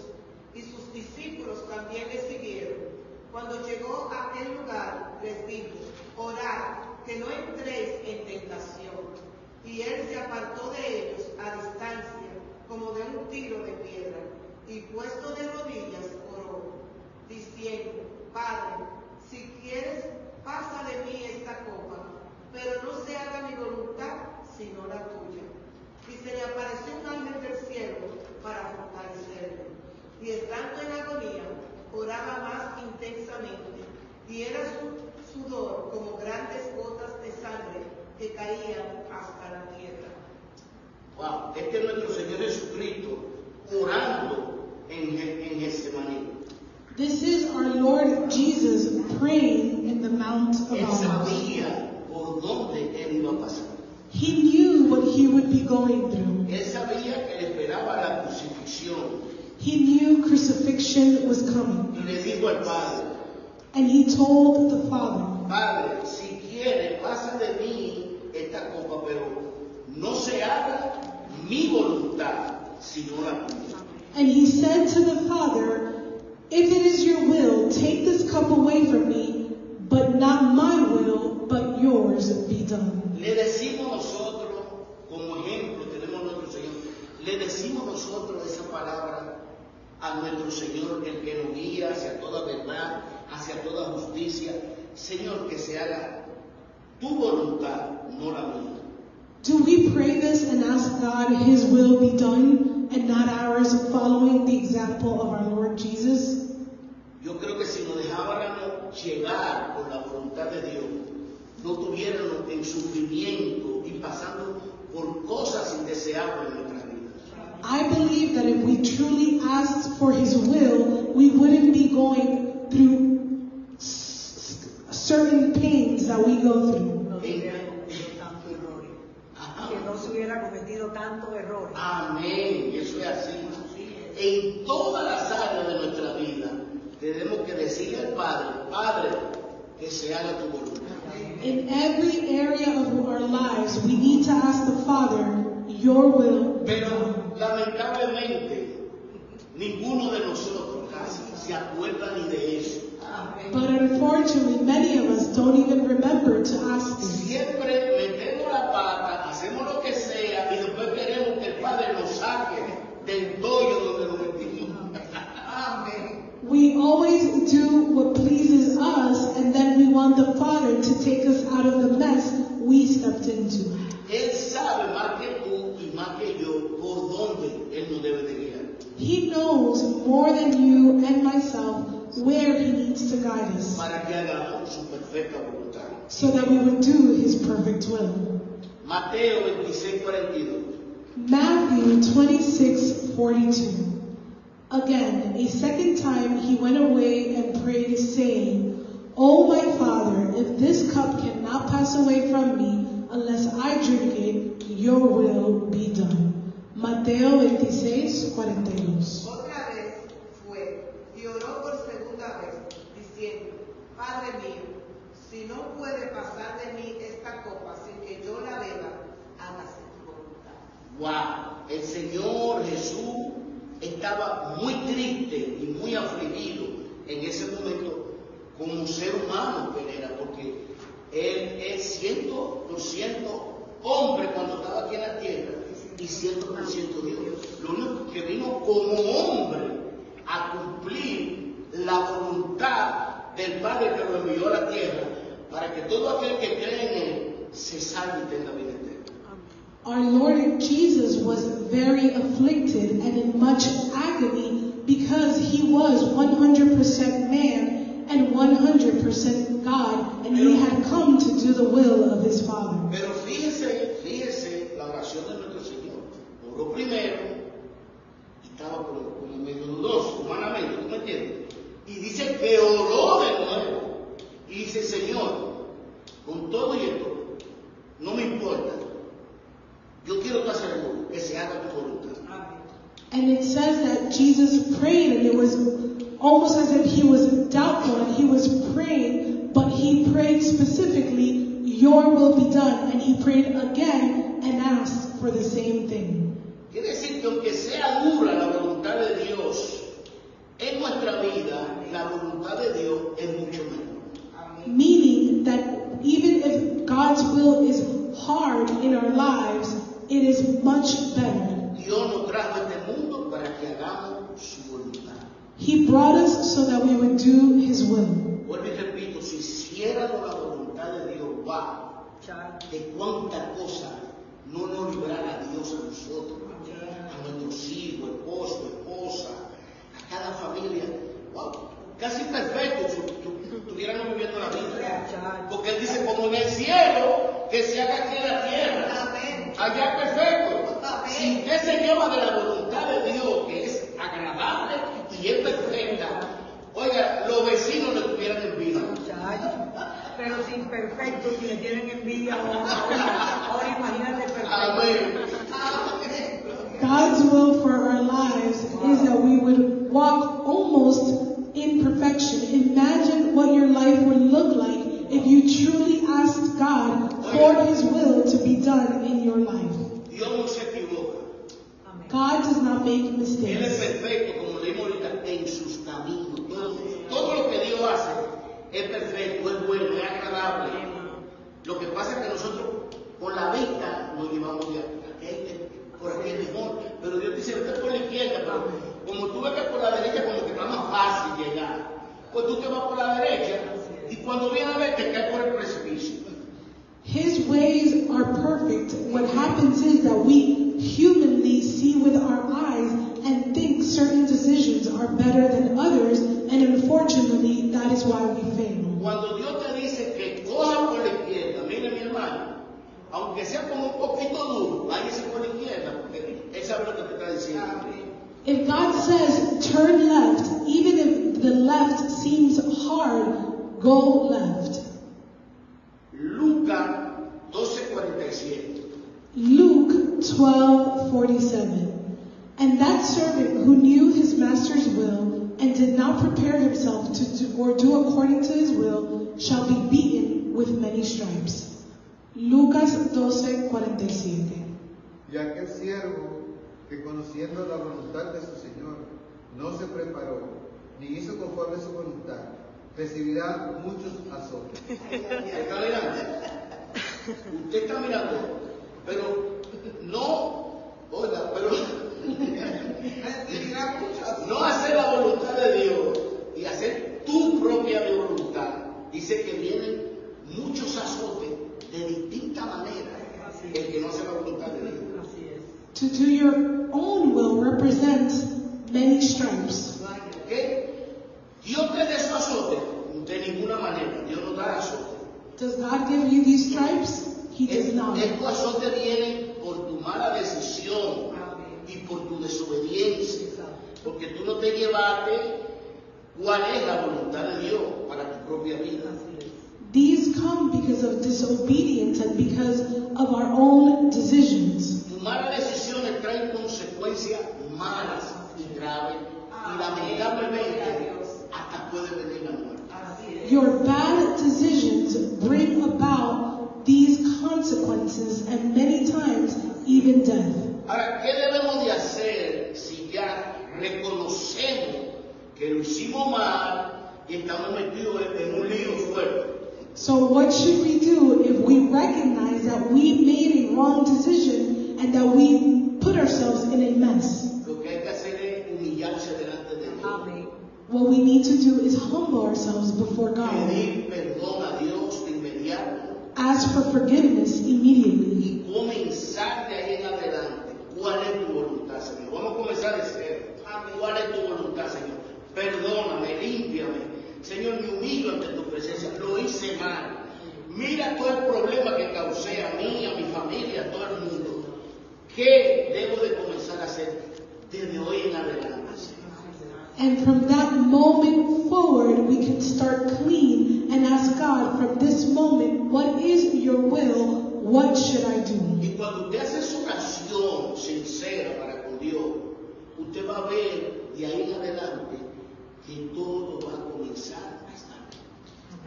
y sus discípulos también le siguieron. Cuando llegó a aquel lugar, les dijo, orad, que no entréis en tentación. Y él se apartó de ellos a distancia, como de un tiro de piedra, y puesto de rodillas oró, diciendo, Padre, si quieres, pasa de mí esta copa, pero no se haga mi voluntad, sino la tuya. Y se le apareció un ángel del cielo para fortalecerlo. Y estando en agonía, oraba más intensamente, y era su sudor como grandes gotas de sangre que caían hasta la tierra. Wow, este es nuestro Señor Jesucristo orando en Getsemaní. This is our Lord Jesus praying in the Mount of Él Olives. sabía por dónde él iba a pasar. He knew what he would be going through. Él sabía que le esperaba la crucifixión. He knew crucifixion was coming. Y le dijo al Padre, And he told the Father, Padre, si quiere, pasa de mí esta copa, pero no se haga mi voluntad, sino la tuya. and he said to the Father, "If it is your will, take this cup away from me, but not my will, but yours be done." Le decimos nosotros, como ejemplo, tenemos a nuestro Señor, le decimos nosotros esa palabra a nuestro Señor, el que nos guía hacia toda verdad, hacia toda justicia. Señor, que se haga tu voluntad, no la mía. Do we pray this and ask God his will be done and not ours, following the example of our Lord Jesus? Yo creo que si nos dejáramos llevar por la voluntad de Dios, no tuviéramos en sufrimiento y pasando por cosas indeseables en nuestras vidas. I believe that if we truly asked for his will, we wouldn't be going through certain pains that we go through. No se hubiera cometido tantos errores. Ajá. Que no se hubiera cometido tantos errores. Amén, eso es así. En todas las áreas de nuestra vida tenemos que decirle al Padre, Padre, que se haga tu voluntad. In every area of our lives, we need to ask the Father, your will be Pero done. lamentablemente ninguno de nosotros casi se acuerda ni de eso. But unfortunately, many of us don't even remember to ask this. Siempre the Father to take us out of the mess we stepped into. Él sabe más que tú y más que yo por dónde Él nos debe de guiar. He knows more than you and myself where He needs to guide us Para que hagamos su perfecta voluntad. so that we would do His perfect will. Mateo 26:42. Matthew 26:42. Again, a second time He went away and prayed, saying, O my Father, if this cup cannot pass away from me unless I drink it, your will be done. Mateo 26:42. Otra vez fue y oró por segunda vez, diciendo, Padre mío, si no puede pasar de mí esta copa sin que yo la beba, hágase tu voluntad. Wow, el Señor Jesús estaba muy triste y muy afligido en ese momento como ser humano que él era, porque Él es 100% hombre cuando estaba aquí en la tierra y 100% Dios. Lo único que vino como hombre a cumplir la voluntad del Padre que lo envió a la tierra para que todo aquel que cree en Él se salve y tenga vida eterna. Our Lord Jesus was very afflicted and in much agony because He was 100% man and 100% God, and He had come to do the will of His Father. Pero fíjese la oración de nuestro Señor. Oró primero y estaba como medio dudoso, humanamente, ¿tú me entiendes? Y dice que oró de nuevo. Y dice, Señor, con todo y esto, no me importa. Yo quiero estar seguro que se haga tu voluntad. And it says that Jesus prayed, and it was almost as if He was doubtful and He was praying, but He prayed specifically, your will be done. And He prayed again and asked for the same thing. Quiere decir que aunque sea dura la voluntad de Dios, en nuestra vida, la voluntad de Dios es mucho mejor. Meaning that even if God's will is hard in our lives, it is much better. Dios nos trajo a este mundo para que hagamos su voluntad. He brought us so that we would do His will. Vuelvo y repito, si hiciéramos la voluntad de Dios, wow, de cuánta cosa no nos librara Dios a nosotros, a nuestros hijos, esposo, esposa, a cada familia. Wow, casi perfecto si estuviéramos viviendo la vida. Porque Él dice, como en el cielo, que se haga aquí en la tierra. Amén. Allá perfecto. Amén. Si usted se lleva de la voluntad de Dios, que es agradable y es perfecta, oiga, los vecinos le tuvieran envidia. Pero si imperfecto, si le tienen envidia ahora imagínate perfecto. Amén. God's will for our lives is that we would walk almost in perfection. Imagine what your life would look like if you truly asked God for His will to be done in your life. Dios no se equivoca. God does not make Él es mistakes. perfecto, como leímos ahorita, en sus caminos. Todo lo que Dios hace es perfecto, es bueno, es agradable. Lo que pasa es que nosotros con la vista nos llevamos por aquí es mejor. Pero Dios dice, vete por la izquierda, pero como tú ves que por la derecha como que está más fácil llegar, pues tú te vas por la derecha y cuando vienes a ver te caes por el precipicio. His ways are perfect. What happens is that we humanly see with our eyes and think certain decisions are better than others, and unfortunately, that is why we fail. Cuando Dios te dice que coja por la izquierda, mire mi hermano, aunque sea como un poquito duro, váyase por la izquierda, porque Él sabe lo que te está diciendo. If God says turn left, even if the left seems hard, go left. Lucas 12:47. Luke 12:47. And that servant who knew his master's will and did not prepare himself to do according to his will shall be beaten with many stripes. Lucas 12:47. Y aquel siervo que conociendo la voluntad de su Señor no se preparó, ni hizo conforme a su voluntad, recibirá muchos azotes. ¿Usted está mirando? Usted está mirando, pero no, oiga, pero no hacer la voluntad de Dios y hacer tu propia voluntad. Dice que vienen To do your own will represents many stripes. ¿Ok? Dios te da esos azotes de ninguna manera. Dios no da azote. Does God give you these stripes? He does not. Estos azotes vienen por tu mala decisión y por tu desobediencia. Porque tú no te llevaste cuál es la voluntad de Dios para tu propia vida. These come because of disobedience and because of our own decisions. Tus malas decisiones traen consecuencias malas y graves y lamentablemente hasta puede venir la muerte. Your bad decisions bring about these consequences and many times even death. Ahora, ¿qué debemos de hacer si ya reconocemos que lo hicimos mal y estamos metidos en un lío fuerte? So what should we do if we recognize that we made a wrong decision and that we put ourselves in a mess? Lo que hay que hacer es humillarse delante de Dios. What we need to do is humble ourselves before God. Pedir perdón a Dios de inmediato Ask for forgiveness immediately. y comenzar de ahí en adelante. ¿Cuál es tu voluntad, Señor? Vamos a comenzar de cero. ¿Cuál es tu voluntad, Señor? Perdóname, límpiame. Señor, me humillo ante tu presencia. Lo hice mal. Mira todo el problema que causé a mí, a mi familia, a todo el mundo. ¿Qué debo de comenzar a hacer desde hoy en adelante, Señor? And from that moment forward, we can start clean and ask God from this moment, what is your will? What should I do? Y cuando usted hace su oración sincera para con Dios, usted va a ver de ahí en adelante que todo va a comenzar a estar bien.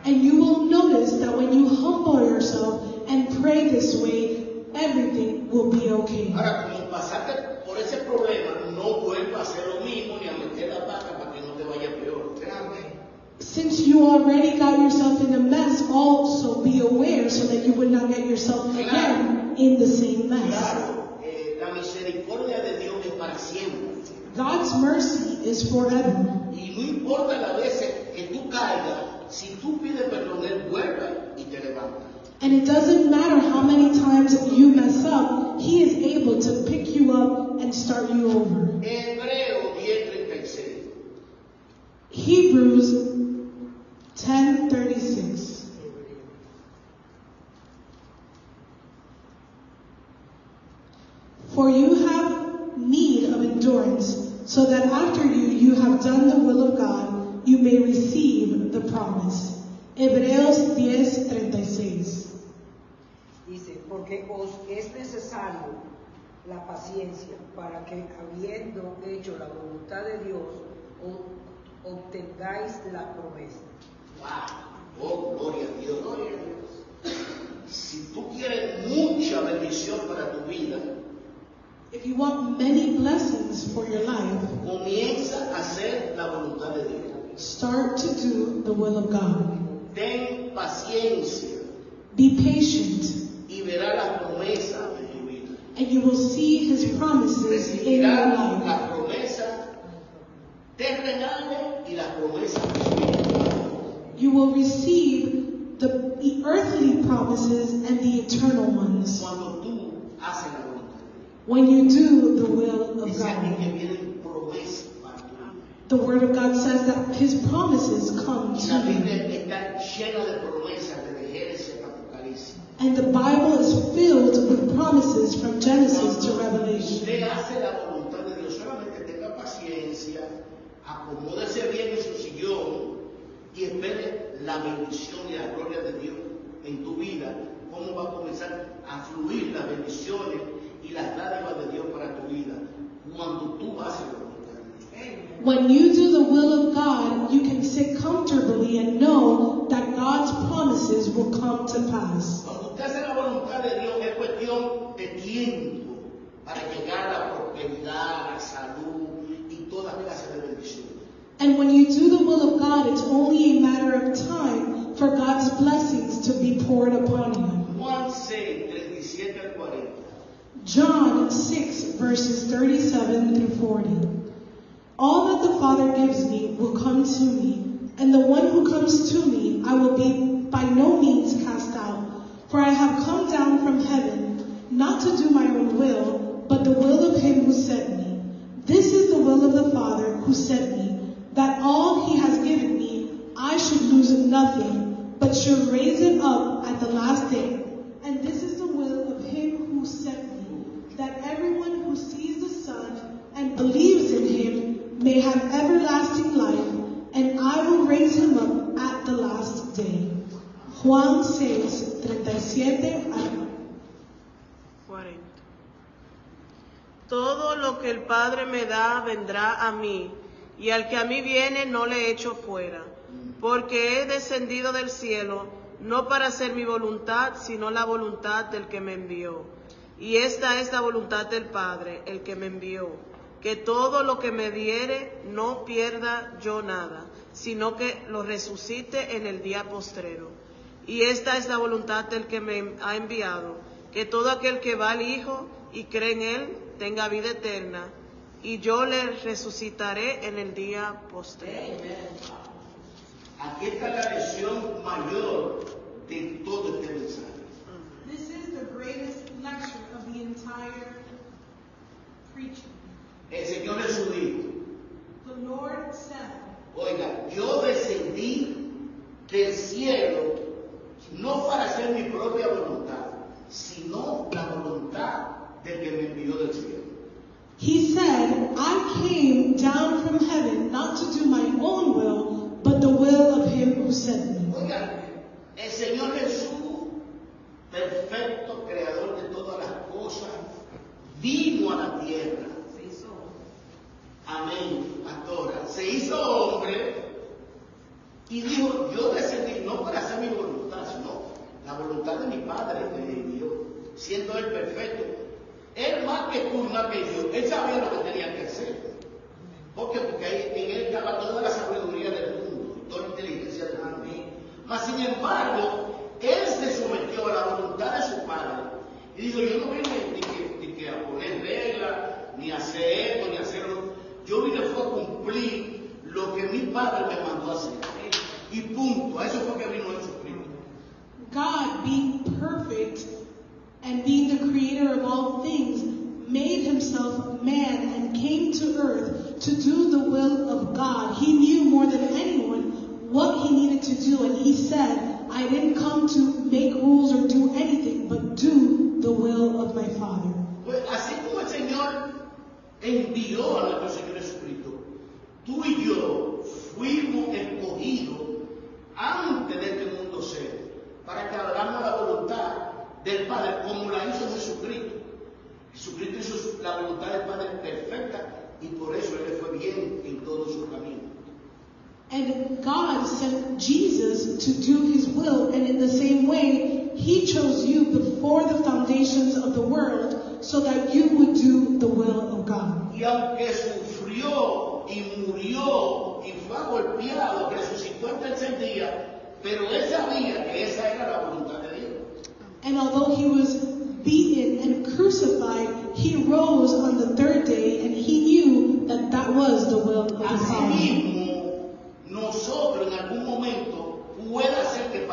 And you will notice that when you humble yourself and pray this way, everything will be okay. Ahora, como pasaste por ese problema, no vuelva a hacer lo mismo ni a meter la pata para que no te vaya peor. Since you already got yourself in a mess, also be aware so that you would not get yourself again in the same mess. Claro, la misericordia de Dios es para siempre. God's mercy is forever. Y no importa las veces que tú caigas, si tú pides perdón, Él vuelve y te levanta. And it doesn't matter how many times you mess up, He is able to pick you up and start you over. Hebreo 10:36. Hebrews 10:36. For you have need of endurance, so that after you have done the will of God, you may receive the promise. Hebreos 10:36. Dice, porque os es necesario la paciencia para que, habiendo hecho la voluntad de Dios, obtengáis la promesa. Wow. Oh, gloria a Dios. Gloria a Dios. Si tú quieres mucha bendición para tu vida, If you want many blessings for your life, comienza a hacer la voluntad de Dios. start to do the will of God. Ten paciencia Be patient, y verás las promesas en tu vida. and you will see His promises in your Recibirás life. las promesas terrenales y las promesas espirituales. You will receive the earthly promises and the eternal ones Cuando tú haces la voluntad de Dios. when you do the will of Dice aquí God. que vienen promesas para tu vida. The Word of God says that His promises come Y to la you. Biblia está llena de promesas desde Génesis a Apocalipsis. And the Bible is filled with promises from Genesis to Revelation. Usted hace la voluntad de Dios, solamente tenga paciencia, acomódese bien en su sillón y espere la bendición y la gloria de Dios en tu vida. Cómo va a comenzar a fluir las bendiciones y las dádivas de Dios para tu vida cuando tú haces la voluntad de Dios. When you do the will of God, you can sit comfortably and know that God's promises will come to pass. Cuando usted hace la voluntad de Dios es cuestión de tiempo para llegar a la prosperidad, a la salud y toda clase de bendiciones. And when you do the will of God, it's only a matter of time for God's blessings to be poured upon you. Juan 6, 37 al 40. John 6, verses 37 through 40. All that the Father gives me will come to me, and the one who comes to me I will be by no means cast out. For I have come down from heaven, not to do my own will, but the will of him who sent me. This is the will of the Father who sent me, that all he has given me I should lose nothing, but should raise it up at the last day. And this is the will of him who sent me, that everyone who sees the Son and believes in him may have everlasting life, and I will raise him up at the last day. Juan 6, 37 al 40. Todo lo que el Padre me da vendrá a mí, y al que a mí viene no le echo fuera, porque he descendido del cielo, no para hacer mi voluntad, sino la voluntad del que me envió. Y esta es la voluntad del Padre, el que me envió, que todo lo que me diere no pierda yo nada, sino que lo resucite en el día postrero. Y esta es la voluntad del que me ha enviado, que todo aquel que va al Hijo y cree en él tenga vida eterna, y yo le resucitaré en el día postrero. Aquí está la lección mayor de todo este mensaje. This is the greatest lecture of the entire preaching. El Señor Jesús dijo, The Lord said, oiga, yo descendí del cielo no para hacer mi propia voluntad, sino la voluntad del que me envió del cielo. He said, I came down from heaven not to do my own will, but the will of him who sent me. Oiga, el Señor Jesús, perfecto creador de todas las cosas, vino a la tierra. Amén, pastora. Se hizo hombre y dijo, yo descendí no para hacer mi voluntad, sino la voluntad de mi Padre que me envió, siendo él perfecto. Él más que tú, más que yo, él sabía lo que tenía que hacer. ¿Por qué? Porque ahí en él estaba toda la sabiduría del mundo, toda la inteligencia del mundo. Mas sin embargo, él se sometió a la voluntad de su Padre y dijo, yo no vine ni que a poner reglas, ni a hacer esto, ni a hacerlo. Yo vine fue a cumplir lo que mi Padre me mandó a hacer. Y punto. A eso fue que vino Jesucristo. God, being perfect and being the creator of all things, made himself man and came to earth to do the will of God. He knew more than anyone what he needed to do, and he said, I didn't come to make rules or do anything, but do the will of my Father. Pues así como el Señor envió a nuestro Señor Jesucristo, tú y yo fuimos escogidos antes de este mundo ser, para que hagamos la voluntad del Padre, como la hizo Jesucristo. Jesucristo hizo la voluntad del Padre perfecta y por eso él le fue bien en todo su camino. And God sent Jesus to do his will, and in the same way, he chose you before the foundations of the world so that you would do the will of God. Y aunque sufrió y murió y fue golpeado, resucitó el tercer día, pero él sabía que esa era la voluntad de Dios. And although he was beaten and crucified, he rose on the third day, and he knew that that was the will of the Father. Asimismo, nosotros en algún momento pueda ser que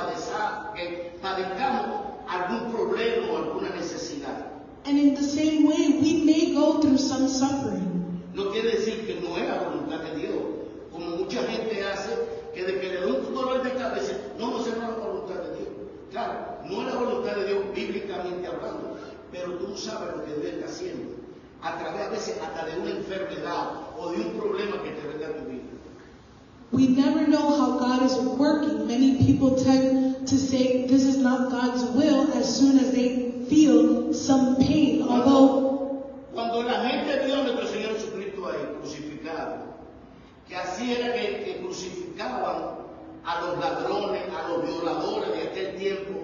padezcamos algún problema o alguna necesidad. And in the same way, we may go through some suffering. No quiere decir que no es la voluntad de Dios, como mucha gente hace, que de que le da un dolor de cabeza, no es la voluntad de Dios. Claro, no es la voluntad de Dios bíblicamente hablando, pero tú sabes lo que Dios está haciendo, a través a veces hasta de una enfermedad o de un problema que te venga a tu vida. We never know how God is working. Many people tend to say this is not God's will as soon as they feel some pain. Cuando la gente vio a nuestro Señor Jesucristo ahí crucificado, que así era que crucificaban a los ladrones, a los violadores de aquel tiempo,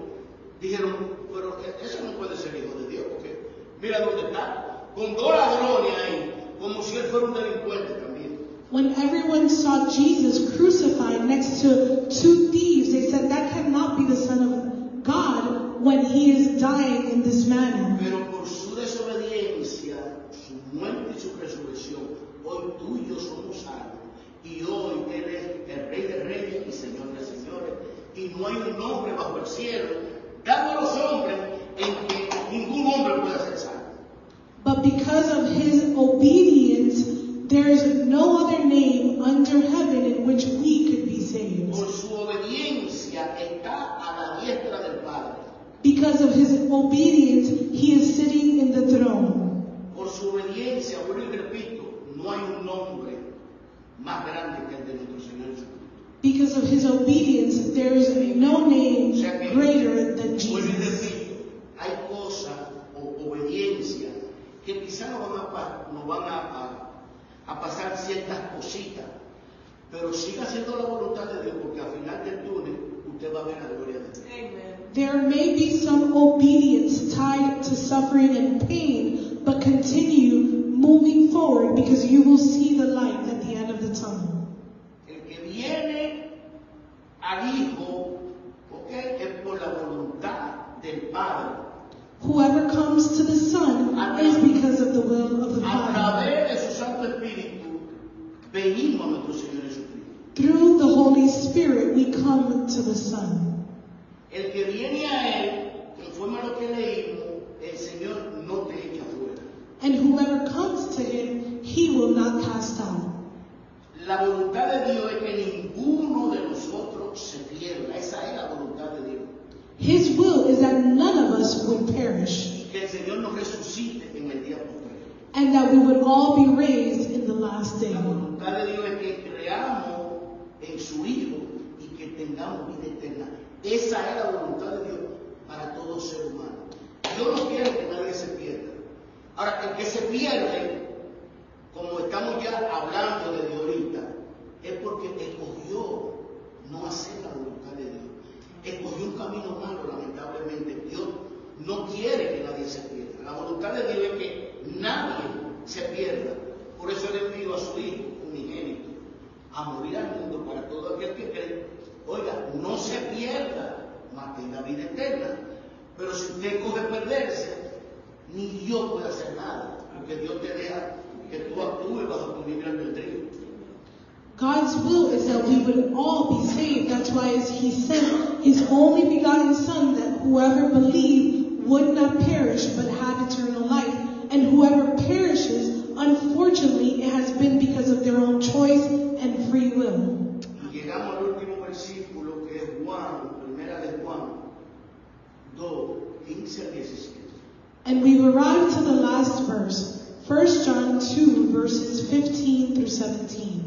dijeron, pero eso no puede ser hijo de Dios, porque mira dónde está, con dos ladrones ahí, como si él fuera un delincuente también. When everyone saw Jesus crucified next to two thieves, they said that cannot be the Son of God when he is dying in this manner. Pero por su desobediencia, su muerte y su resurrección, hoy tú y yo somos salvos. Y hoy Él es el Rey de Reyes y Señor de Señores. Y no hay un nombre bajo el cielo dado a los hombres en que ningún hombre pueda ser salvo. But because obedience, there is no other name under heaven in which we could be saved. Por su obediencia está a la diestra del Padre. Because of his obedience, he is sitting in the throne. Por su obediencia, vuelvo y repito, no hay un nombre más grande que el de nuestro Señor Jesucristo. Because of his obedience, there is no name O sea que, greater than vuelvo y Jesus. repito, hay cosas o obediencia que quizás nos van a pasar ciertas cositas, pero siga haciendo la voluntad de Dios, porque al final del túnel usted va a ver la gloria de Dios. Amen. There may be some obedience tied to suffering and pain, but continue moving forward because you will see the light at the end of the tunnel. El que viene al Hijo, ¿okay? Es por la voluntad del Padre. Whoever comes to the Son is because of the will of the A Father. través de su Santo Espíritu, venimos a nuestro Señor Jesucristo. Through the Holy Spirit, we come to the Son. El que viene a Él, conforme a lo que leímos, el Señor no te echa fuera. And whoever comes to him, he will not cast out. La voluntad de Dios es que ninguno de nosotros se pierda. Esa es la voluntad de Dios. His will is that none of us would perish, Y que el Señor nos resucite en el día posterior. and that we would all be raised in the last day. La voluntad de Dios es que creamos en su Hijo y que tengamos vida eterna. Esa es la voluntad de Dios para todo ser humano. Dios no quiere que nadie se pierda. Ahora, el que se pierde, como estamos ya hablando desde ahorita, es porque escogió no hacer la voluntad de Dios. Escogió un camino malo, lamentablemente. Dios no quiere que nadie se pierda. La voluntad de Dios es que nadie se pierda. Por eso Él envió a su Hijo unigénito a morir al mundo para todo aquel que cree. Oiga, no se pierda, mas tenga vida eterna. Pero si usted coge perderse, ni Dios puede hacer nada, porque Dios te deja que tú actúes bajo tu libre albedrío. God's will is that we would all be saved. That's why he sent his only begotten Son, that whoever believed would not perish but had eternal life. And whoever perishes, unfortunately, it has been because of their own choice and free will. Y llegamos al último versículo, que es Juan, primera de Juan 2, 15 al 17. And we've arrived to the last verse, 1 John 2, verses 15 through 17.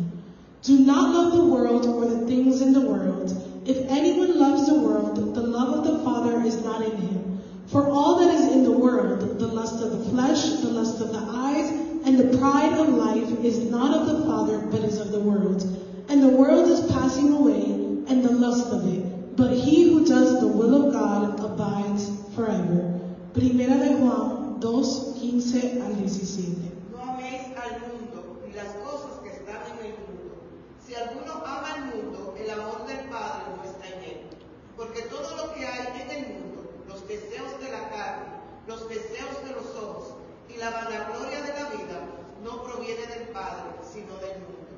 Do not love the world or the things in the world. If anyone loves the world, the love of the Father is not in him. For all that is in the world, the lust of the flesh, the lust of the eyes, and the pride of life is not of the Father, but is of the world. And the world is passing away, and the lust of it. But he who does the will of God abides forever. Primera de Juan 2, 15 al 17. No améis al mundo ni las cosas que están en el mundo. Si alguno ama al mundo, el amor del Padre no está en él. Porque todo lo que hay en el mundo, los deseos de la carne, los deseos de los ojos y la vanagloria de la vida, no proviene del Padre, sino del mundo.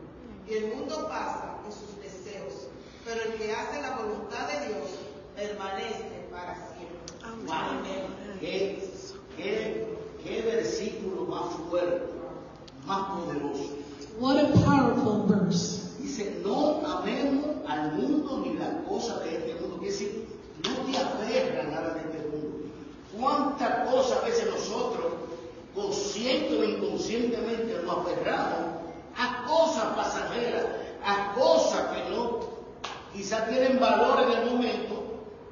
Y el mundo pasa y sus deseos, pero el que hace la voluntad de Dios permanece para siempre. Wow. ¿Qué versículo más fuerte, más poderoso? What a powerful verse. Dice, no amemos al mundo ni las cosas de este mundo. Quiere decir, no te aferras a nada de este mundo. ¿Cuántas cosas a veces nosotros, consciente o inconscientemente, nos aferramos a cosas pasajeras, a cosas que no, quizás tienen valor en el momento,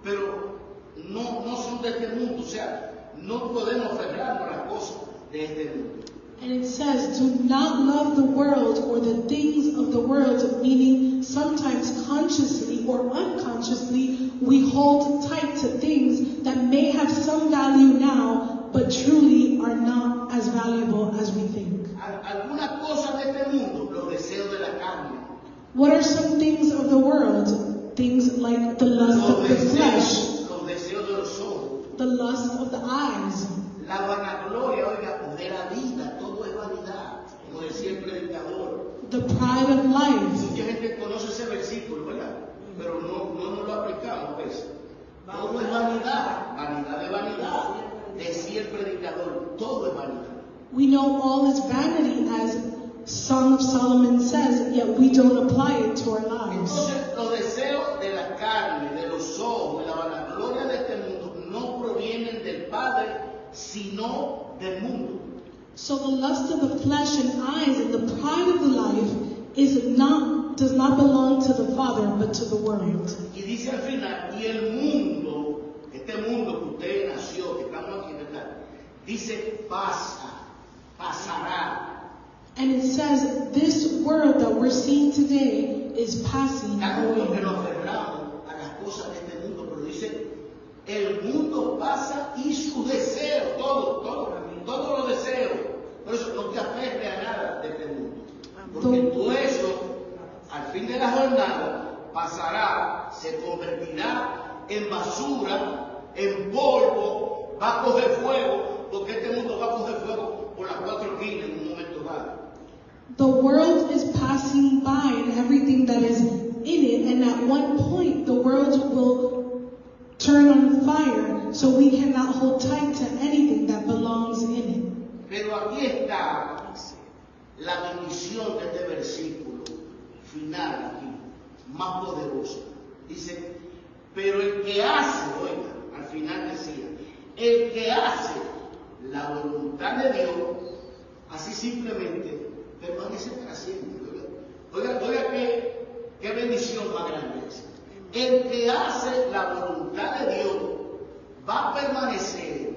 pero no son de este mundo? O sea, no podemos aferrarnos a las cosas de este mundo. And it says, do not love the world or the things of the world, meaning sometimes consciously or unconsciously we hold tight to things that may have some value now, but truly are not as valuable as we think. Algunas cosas de este mundo, los deseos de la carne, What are some things of the world? Things like the lust of the flesh, los deseos de los ojos, the lust of the eyes, la vanagloria, oiga, de la vida, todo es vanidad, como decía el predicador. the pride of life. Mucha gente conoce ese versículo, ¿verdad? Pero no lo aplicamos a veces. Todo es vanidad, vanidad de vanidad, decía el predicador, todo es vanidad. We know all is vanity, as Song of Solomon says, yet we don't apply it to our lives. Entonces, los deseos de la carne, de los ojos, de la vanagloria de este mundo, no provienen del Padre, sino del mundo. So the lust of the flesh and eyes and the pride of the life does not belong to the Father, but to the world. Y dice al final, y el mundo, este mundo que usted nació, que estamos aquí, ¿verdad? Dice, pasará. And it says, this world that we're seeing today is passing Tanto que away. nos aferramos a las cosas de este mundo, pero dice, el mundo pasa y sus deseos, todos los deseos. Por eso no te aferres a nada de este mundo. Porque todo eso, al fin de la jornada, pasará, se convertirá en basura, en polvo, va a coger fuego, porque este mundo va a coger fuego por las 4 esquinas en un momento dado. The world is passing by and everything that is in it, and at one point the world will turn on fire, so we cannot hold tight to anything that belongs in it. Pero aquí está la bendición de este versículo final aquí, más poderoso. Dice, pero el que hace, oiga, al final decía, el que hace la voluntad de Dios, así simplemente permanece para siempre. Oiga qué bendición más grande es. El que hace la voluntad de Dios va a permanecer,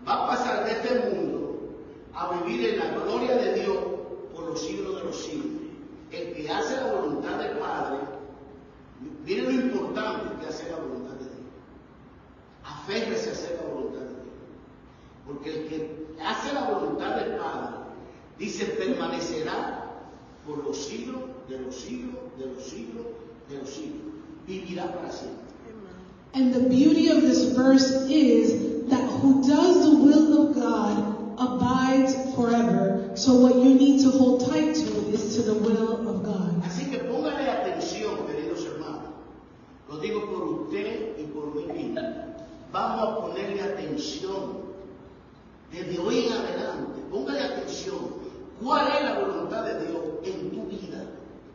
va a pasar de este mundo a vivir en la gloria de Dios por los siglos de los siglos. El que hace la voluntad del Padre, mire lo importante que hacer la voluntad de Dios. Aférrese a hacer la voluntad de Dios. Porque el que hace la voluntad del Padre, dice, permanecerá por los siglos de los siglos, de los siglos, de los siglos. Vivirá para siempre. And the beauty of this verse is that who does the will of God abides forever. So what you need to hold tight to is to the will of God. Así que póngale atención, queridos hermanos. Lo digo por usted y por mí mismo. Vamos a ponerle atención desde hoy en adelante. Póngale atención. ¿Cuál es la voluntad de Dios en tu vida,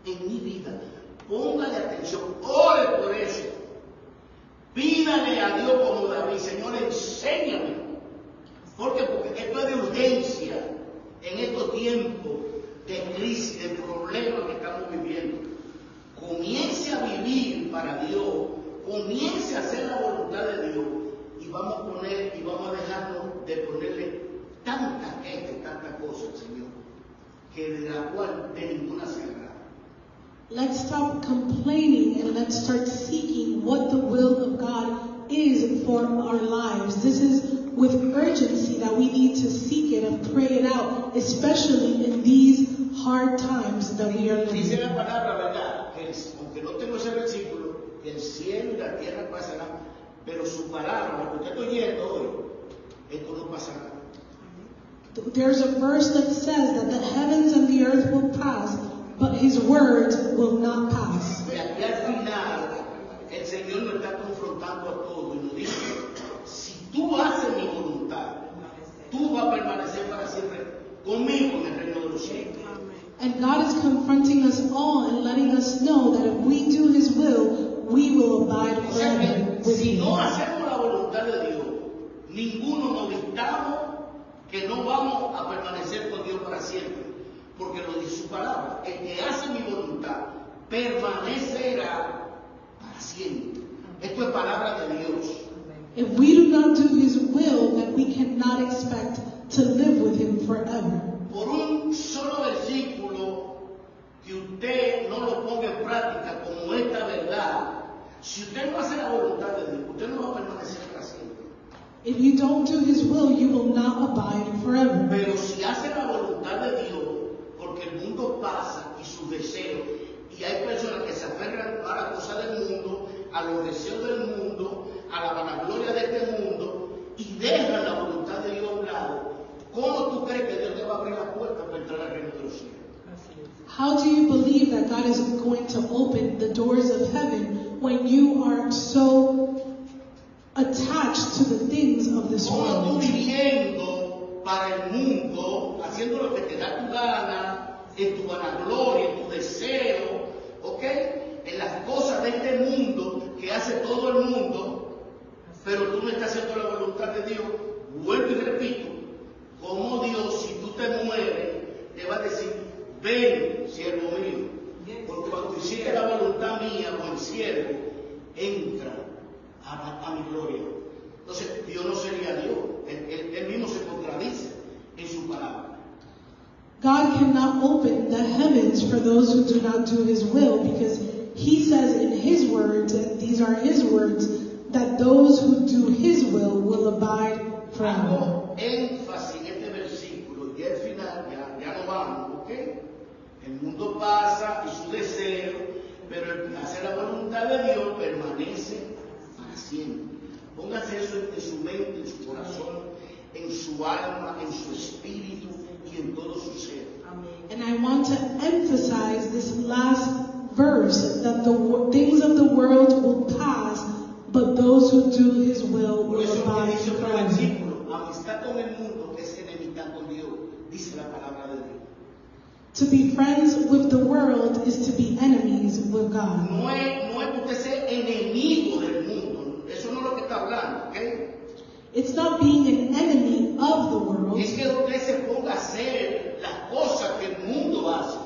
en mi vida? Póngale atención. Ore por eso. Pídale a Dios como David, Señor, enséñame. ¿Por qué? Porque esto es de urgencia en estos tiempos de crisis, de problemas que estamos viviendo. Comience a vivir para Dios, comience a hacer la voluntad de Dios y vamos a dejarnos de ponerle tantas quejas y tantas cosas, Señor, que de la cual de ninguna se agrada. Let's stop complaining and let's start seeking what the will of God is for our lives. This is with urgency that we need to seek it and pray it out, especially in these hard times that we are Dice living. la palabra, ¿verdad? Aunque no tengo ese versículo, el cielo y la tierra pasarán, pero su palabra, lo que estoy oyendo hoy, esto no pasará. There's a verse that says that the heavens and the earth will pass, but his words will not pass. Y aquí al final, el Señor nos está confrontando a todos y nos dice, si tú haces mi voluntad, tú vas a permanecer para siempre conmigo en el reino de los cielos. And God is confronting us all and letting us know that if we do his will, we will abide O sea forever que with si him. no hacemos la voluntad de Dios, ninguno nos dictamos que no vamos a permanecer con Dios para siempre, porque lo dice su palabra, el que hace mi voluntad permanecerá para siempre. Esto es palabra de Dios. If we do not do his will, then we cannot expect to live with him forever. Por un solo versículo que usted no lo ponga en práctica como esta verdad, si usted no hace la voluntad de Dios, usted no va a permanecer para siempre. If you don't do his will, you will not abide forever. Pero si hace la voluntad de Dios, porque el mundo pasa y sus deseos, y hay personas que se aferran a la cosa del mundo, a los deseos del mundo, a la vanagloria de este mundo, y dejan la voluntad de Dios a un lado, ¿cómo tú crees que Dios te va a abrir la puerta para entrar al reino de los cielos? How do you believe that God is going to open the doors of heaven when you are so attached to the things of this ¿Cómo tú world? viviendo para el mundo, haciendo lo que te da tu gana, en tu vanagloria, en tu deseo, ¿ok? En las cosas de este mundo que hace todo el mundo, pero tú no estás haciendo la voluntad de Dios. Vuelvo y repito, como Dios, si tú te mueres, te va a decir, ven, siervo mío, porque cuando hiciste la voluntad mía, buen siervo, entra a mi gloria. Entonces, Dios no sería Dios, él mismo se contradice en su palabra. God cannot open the heavens for those who do not do his will, because he says in his words, and these are his words, that those who do his will abide forever. Hago énfasis en este versículo y al final ya no vamos, ¿ok? El mundo pasa y su deseo, pero el que hace la voluntad de Dios permanece para siempre. Póngase eso en su mente, en su corazón, en su alma, en su espíritu y en todo su ser. And I want to emphasize this last verse, that the things of the world will pass, but those who do his will Por eso que abide dice otro forever. versículo, amistad con el mundo es enemistad con Dios, dice la palabra de Dios. To be friends with the world is to be enemies with God. No es que usted sea enemigo del mundo, eso no es lo que está hablando, ¿ok? It's not being an enemy of the world, Es que usted se ponga a hacer las cosas que el mundo hace.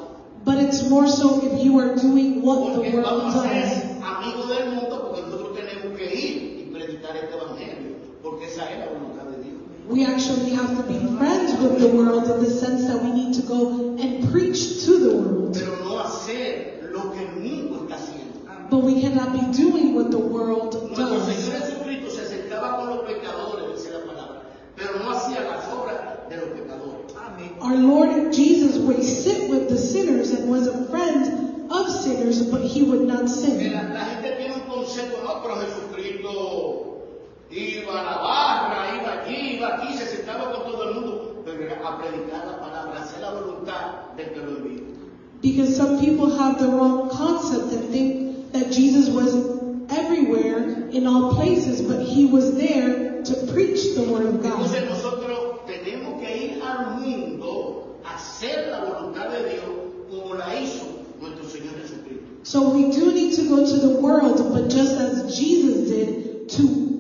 but it's more so if you are doing what the Porque world vamos a does. ser amigos del mundo porque nosotros tenemos que ir y predicar este evangelio, porque esa es la voluntad de Dios. We actually have to be friends with the world in the sense that we need to go and preach to the world. Pero no hacer lo que el mundo está haciendo. But we cannot be doing what the world Nuestro does. Señor Jesucristo se sentaba con los pecadores, dice la palabra, pero no hacía las obras de los pecadores. Our Lord Jesus would sit with the sinners and was a friend of sinners, but he would not sin. La gente tiene un concepto, no, pero Jesucristo iba a la barra, iba allí, iba aquí, se sentaba con todo el mundo, pero era a predicar la palabra, a hacer la voluntad del que lo envió. Because some people have the wrong concept and think that Jesus was everywhere in all places, but he was there to preach the word of God. Entonces nosotros tenemos que ir al mundo a hacer la voluntad de Dios como la hizo nuestro Señor Jesucristo. So we do need to go to the world, but just as Jesus did, to